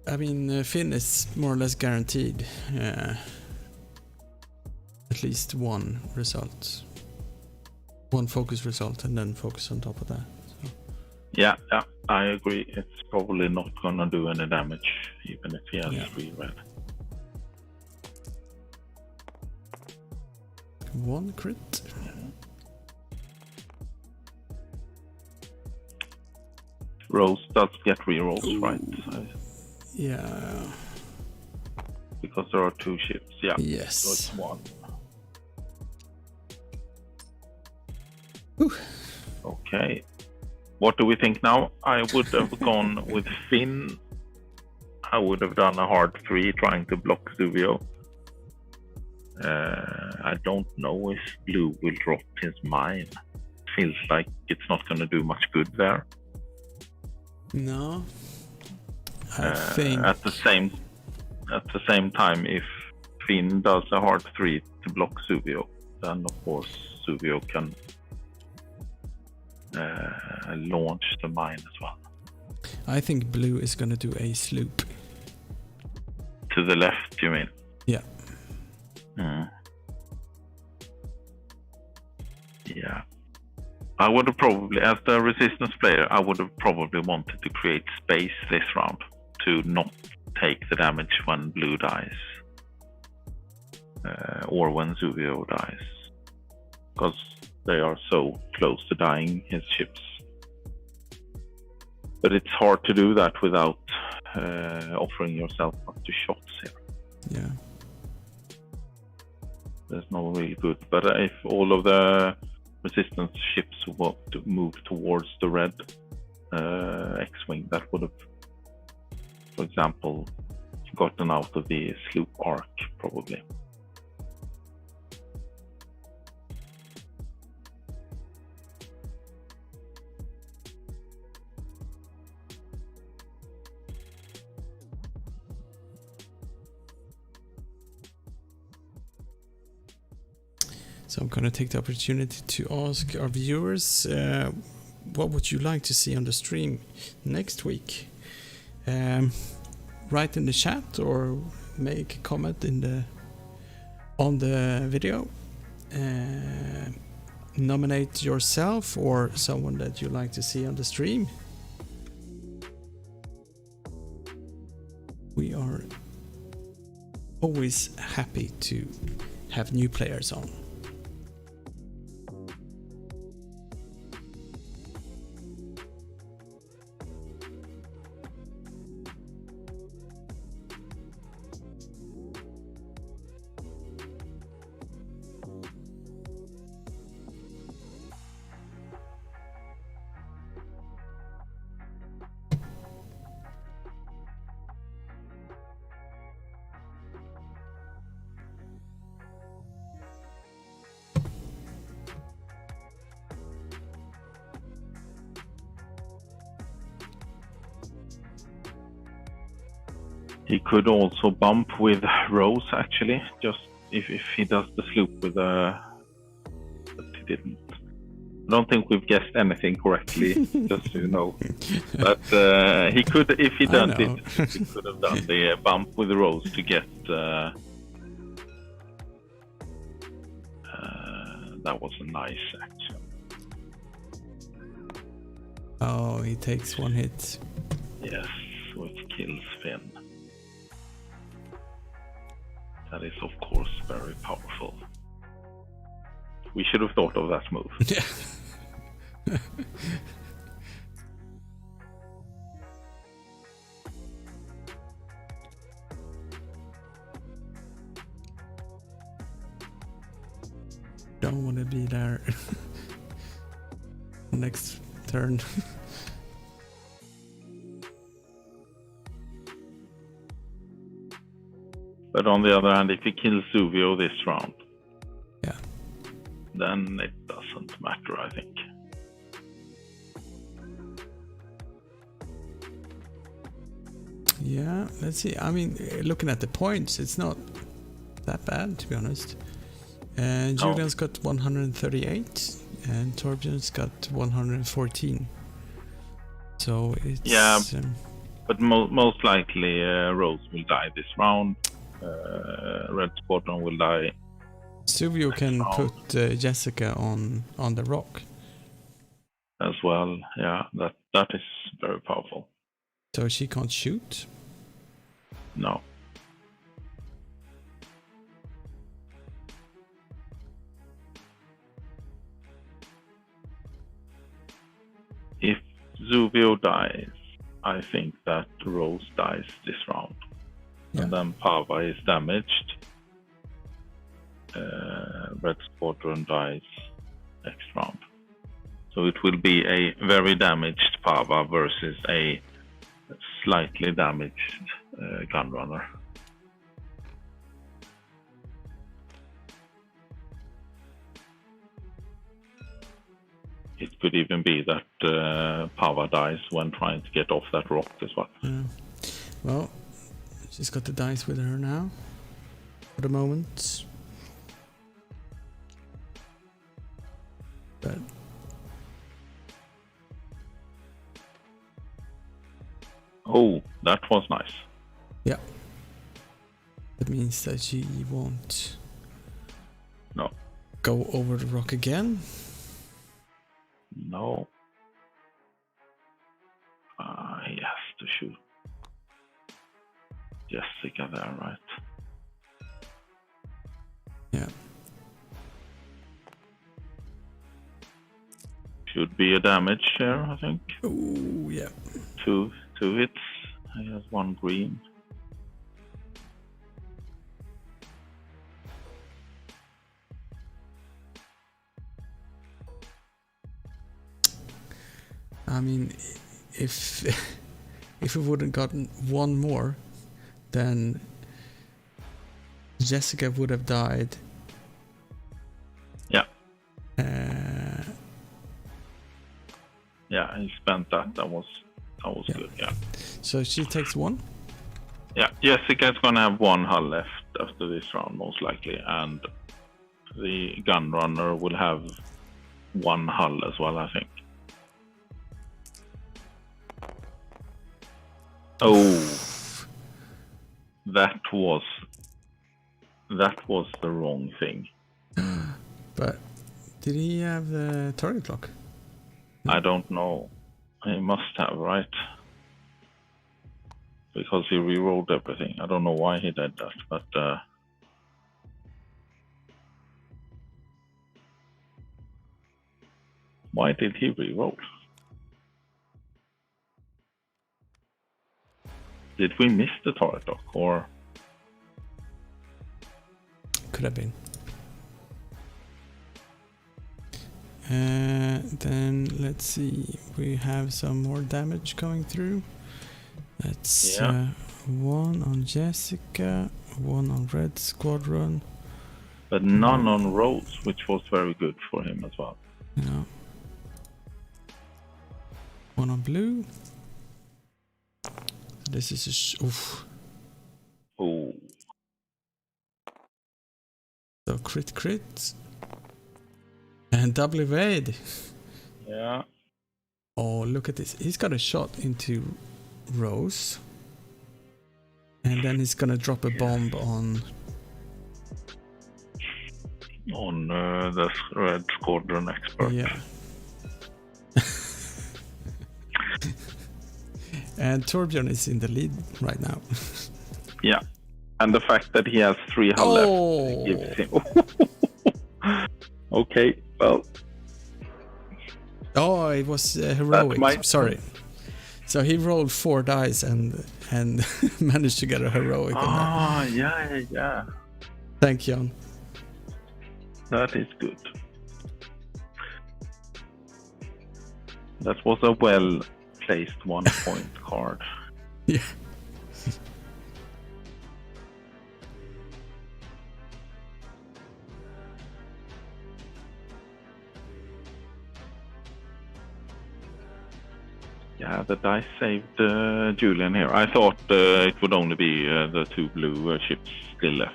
I mean, Finn is more or less guaranteed at least 1 result. 1 focus result and then focus on top of that. So. Yeah, I agree. It's probably not gonna do any damage, even if he has 3 red. 1 crit. Rose does get rerolls, right? Yeah. Because there are 2 ships, yeah. Yes. So it's 1. Ooh. Okay. What do we think now? I would have gone with Finn. I would have done a hard 3 trying to block Zuvio. I don't know if blue will drop his mine. Feels like it's not going to do much good there. No. I think at the same time, if Finn does a hard 3 to block Zuvio, then of course Zuvio can launch the mine as well. I think blue is gonna do a sloop. To the left, you mean? Yeah. Yeah. I would have probably, as the resistance player, I would have probably wanted to create space this round to not take the damage when blue dies. Or when Zuvio dies. Because they are so close to dying, his ships. But it's hard to do that without offering yourself up to shots here. Yeah. There's no really good. But if all of the resistance ships were to move towards the red X-Wing, that would have, for example, gotten out of the sloop arc, probably. So I'm going to take the opportunity to ask our viewers, what would you like to see on the stream next week? Write in the chat or make a comment on the video. Nominate yourself or someone that you like to see on the stream. We are always happy to have new players on. He could also bump with Rose, actually, just if he does the sloop with a... But he didn't. I don't think we've guessed anything correctly, just so you know. But he could, if he done it, he could have done the bump with Rose to get... that was a nice action. Oh, he takes 1 hit. Yes, which kills Finn. That is, of course, very powerful. We should have thought of that move. Yeah. Don't want to be there next turn. But on the other hand, if he kills Zuvio this round, yeah, then it doesn't matter, I think. Yeah, let's see. I mean, looking at the points, it's not that bad, to be honest. Julian's got 138 and Torbjørn's got 114. So it's... Yeah, but most likely Rose will die this round. Red Squadron will die. Zuvio can put Jessica on the rock as well. Yeah, that is very powerful. So she can't shoot? No. If Zuvio dies, I think that Rose dies this round. Yeah. And then Pava is damaged. Red Squadron dies next round. So it will be a very damaged Pava versus a slightly damaged Gunrunner. It could even be that Pava dies when trying to get off that rock as well. Well, she's got the dice with her now, for the moment. But oh, that was nice. yeah, that means that she won't go over the rock again. No. He has to shoot Jessica there, right? Yeah. Should be a damage share, I think. Oh, yeah. Two hits. He has one green. I mean, if we wouldn't gotten one more, then Jessica would have died. Yeah. Yeah, he spent that. That was good. Yeah. So she takes one. Yeah, Jessica's gonna have one hull left after this round, most likely, and the Gunrunner will have one hull as well, I think. Oh, that was the wrong thing. But did he have the target lock? I don't know. He must have, right? Because he rerolled everything. I don't know why he did that, but why did he reroll? Did we miss the target lock, or? Could have been. Then let's see. We have some more damage going through. That's one on Jessica, one on Red Squadron. But none on Rose, which was very good for him as well. Yeah. One on blue. This is a oof. Oh. So crit. And double evade. Yeah. Oh, look at this. He's got a shot into Rose. And then he's gonna drop a bomb on the Red Squadron expert. Yeah. And Torbjørn is in the lead right now. Yeah. And the fact that he has 3 hull left gives him... Okay, well... Oh, it was heroic. Sorry. So he rolled 4 dice and managed to get a heroic on that. Yeah. Thank you, Jan. That is good. That was a well-placed 1-point card. Yeah. Yeah, the dice saved Julian here. I thought it would only be the 2 blue ships still left.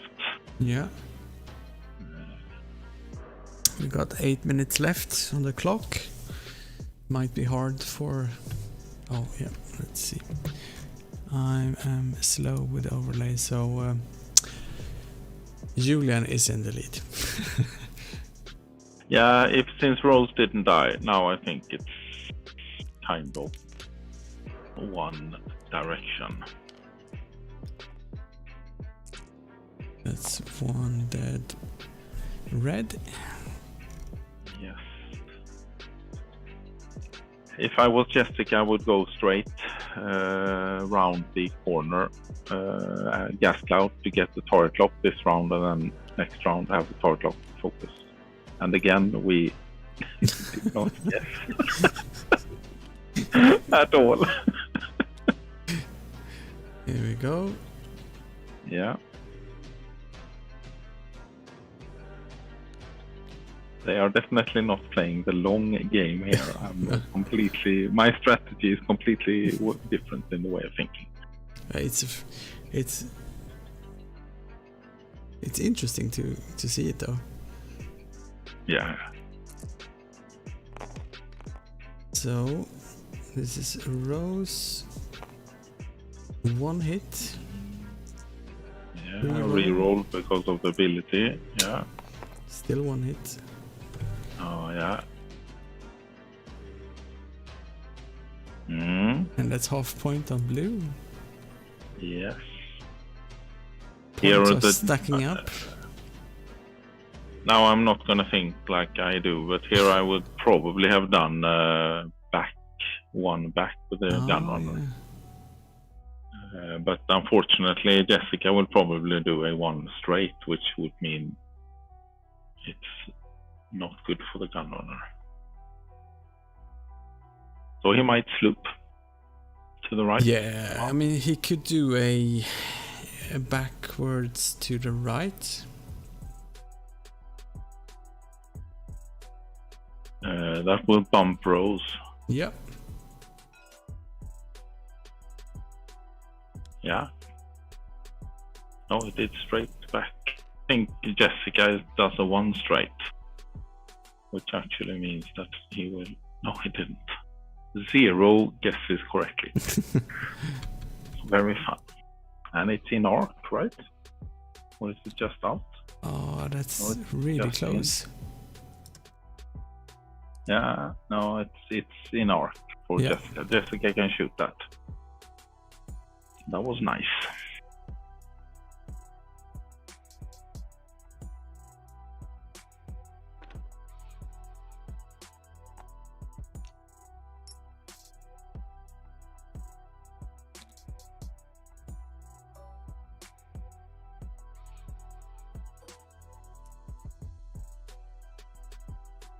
Yeah. We got 8 minutes left on the clock. Might be hard for... Oh, yeah, let's see. I am slow with overlay, so Julian is in the lead. Yeah, since Rose didn't die, now I think it's kind of one direction. That's one dead red. Yes. If I was Jessica, I would go straight round the corner, gas cloud to get the target lock this round, and then next round have the target lock focus. And again, we did not guess at all. Here we go. Yeah. They are definitely not playing the long game here. My strategy is completely different in the way of thinking. It's interesting to see it though. Yeah. So this is a rose. One hit. Yeah, reroll because of the ability. Yeah. Still one hit. Oh yeah. And that's half point on blue. Yes. Points are stacking up. Now I'm not gonna think like I do, but here I would probably have done one back with the gun runner. Yeah. But unfortunately, Jessica will probably do a one straight, which would mean it's not good for the gun runner. So he might sloop to the right. Yeah, I mean he could do a backwards to the right. That will bump Rose. Yep. Yeah. No, it did straight back. I think Jessica does a one straight, which actually means that he will. No, he didn't. 0 guesses correctly. Very fun. And it's in arc, right? Or is it just out? Oh, that's really close. Yeah, no, it's in arc for Jessica. Jessica can shoot that. That was nice.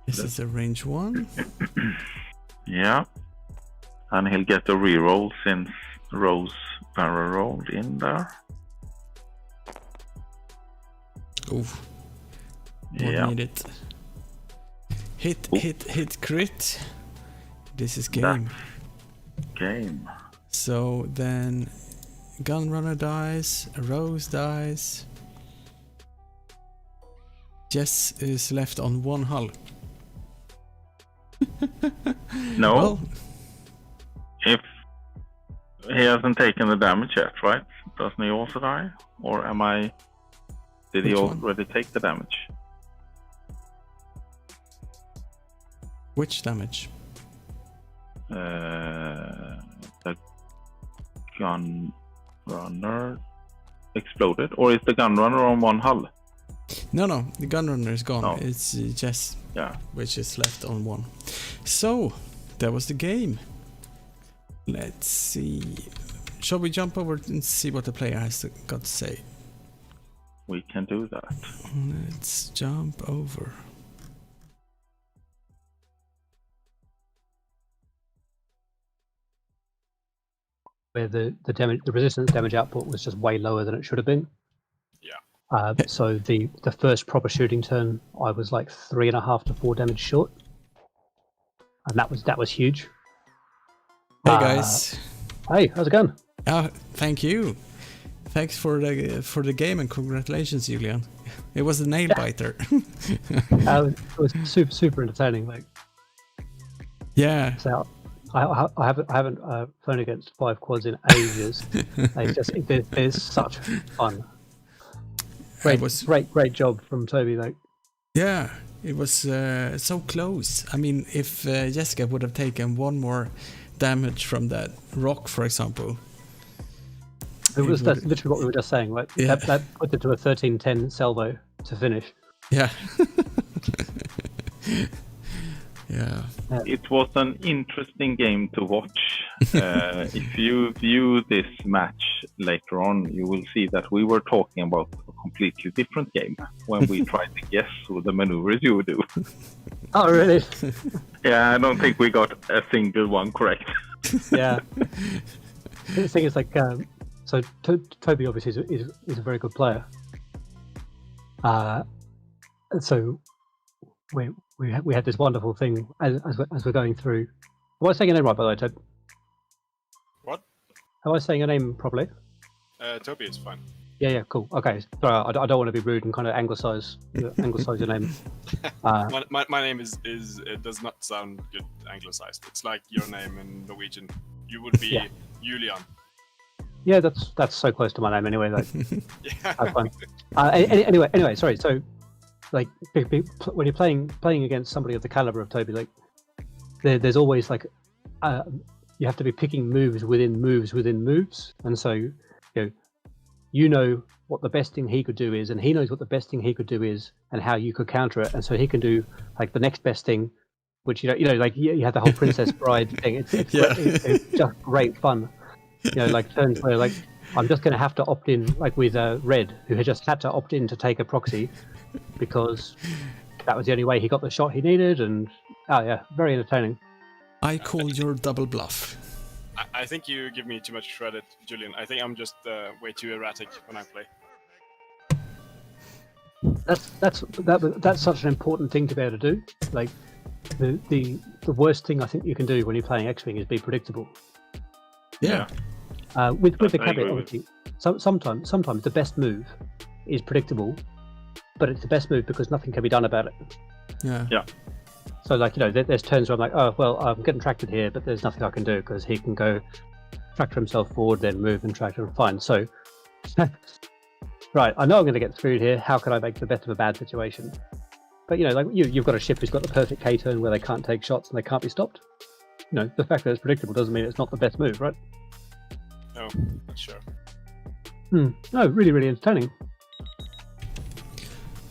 This is a range 1. Yeah. And he'll get a reroll since Rose barrel rolled in there. Oof. Yeah. Need it. Hit, crit. This is game. That's game. So then Gunrunner dies, Rose dies. Jess is left on one hull. No. Well, if he hasn't taken the damage yet, right? Doesn't he also die? Or did he already take the damage? Which damage? The gun runner exploded, or is the gun runner on one hull? No, the Gunrunner is gone. No. It's Jess, Yeah. which is left on one. So that was the game. Let's see. Shall we jump over and see what the player has got to say? We can do that. Let's jump over. Where the resistance damage output was just way lower than it should have been. Yeah. So the first proper shooting turn, I was like 3.5 to 4 damage short, and that was huge. Hey guys. Hey, how's it going? Thank you. Thanks for the game and congratulations, Julian. It was a nail biter. It was super entertaining. Like, yeah. So I haven't flown against 5 quads in ages. There's such fun. Great job from Toby. Like, yeah, it was so close. I mean, if Jessica would have taken one more damage from that rock, for example. That's literally what we were just saying, right? Yeah. That put it to a 13-10 salvo to finish. Yeah. Yeah. It was an interesting game to watch. If you view this match later on, you will see that we were talking about a completely different game when we tried to guess what the maneuvers you would do. Oh, really? Yeah, I don't think we got a single one correct. Yeah. The thing is, like, so Toby obviously is a very good player. So we had this wonderful thing as we're going through. Am I saying your name right, by the way, Toby? What? Am I saying your name properly? Toby is fine. Yeah, cool. Okay, sorry, I don't want to be rude and kind of anglicize your name. My name is it does not sound good anglicized. It's like your name in Norwegian. You would be Julian. Yeah, that's so close to my name anyway. Like, Yeah. that's fine. Anyway, sorry. So, like, when you're playing against somebody of the caliber of Toby, like, there's always like, you have to be picking moves within moves, and so you know what the best thing he could do is, and he knows what the best thing he could do is, and how you could counter it, and so he can do like the next best thing, which like you have the whole Princess Bride thing. It's just great fun. Like turns where like I'm just going to have to opt in, like with Red, who had just had to opt in to take a proxy because that was the only way he got the shot he needed, and very entertaining. I call your double bluff. I think you give me too much credit, Julian. I think I'm just way too erratic when I play. That's such an important thing to be able to do. Like the worst thing I think you can do when you're playing X-Wing is be predictable. Yeah. With the caveat, obviously, sometimes the best move is predictable, but it's the best move because nothing can be done about it. Yeah. So, like, there's turns where I'm like, oh, well, I'm getting tractored here, but there's nothing I can do because he can go tractor himself forward, then move and tractor. Fine. So, right, I know I'm going to get screwed here. How can I make the best of a bad situation? But, like, you've got a ship who's got the perfect K-turn where they can't take shots and they can't be stopped. The fact that it's predictable doesn't mean it's not the best move, right? No, not sure. No, really, really entertaining.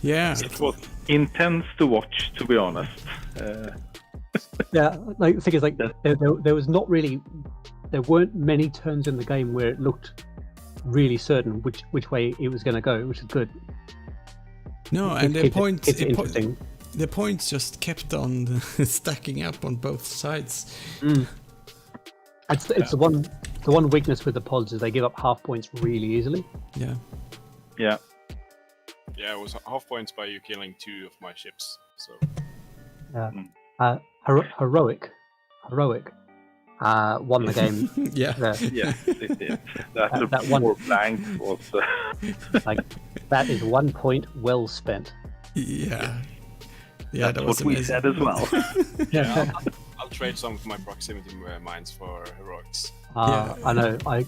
Yeah. It was intense to watch, to be honest. Yeah, like the thing is, like there was there weren't many turns in the game where it looked really certain which way it was going to go, which is good. No, and the points just kept on stacking up on both sides. It's the one weakness with the pods is they give up half points really easily. Yeah. Yeah. Yeah, it was half points by you killing 2 of my ships. So. Heroic won the game. Yeah. Yes, it did. That one blank was like that is 1 point well spent. Yeah. Yeah, that's that was what we amazing. said as well. Yeah, I'll trade some of my proximity mines for heroics. I know. I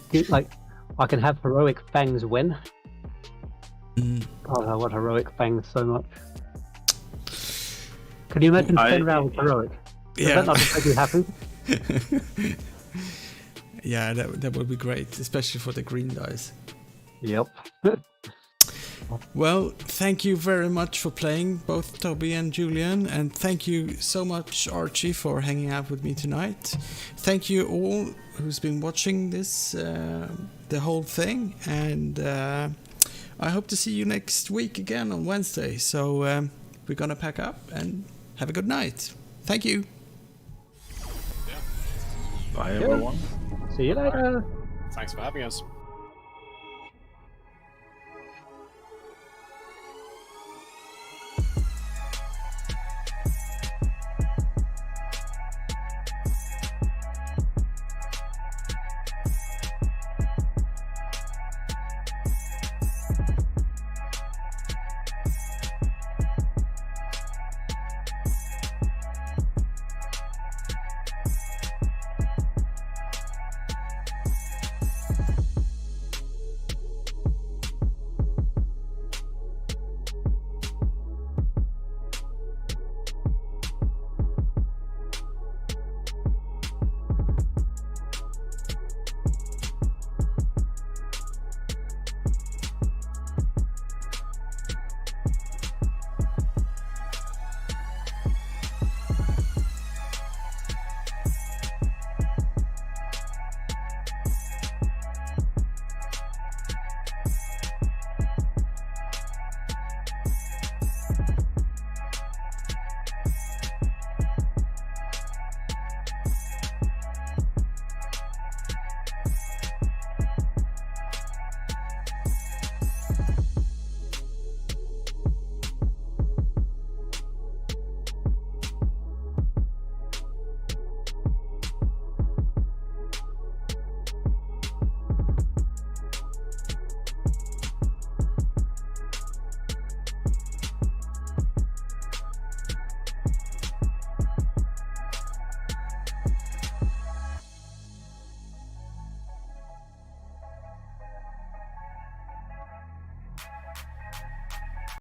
can have heroic fangs when. Oh, I want heroic fangs so much. Can you imagine 10 rounds heroic? Does that not make you happy? Yeah, that would be great, especially for the green dice. Yep. Well, thank you very much for playing, both Toby and Julian, and thank you so much, Archie, for hanging out with me tonight. Thank you all who's been watching this, the whole thing, and I hope to see you next week again on Wednesday. So we're gonna pack up and have a good night. Thank you. Bye, everyone. See you later. Thanks for having us.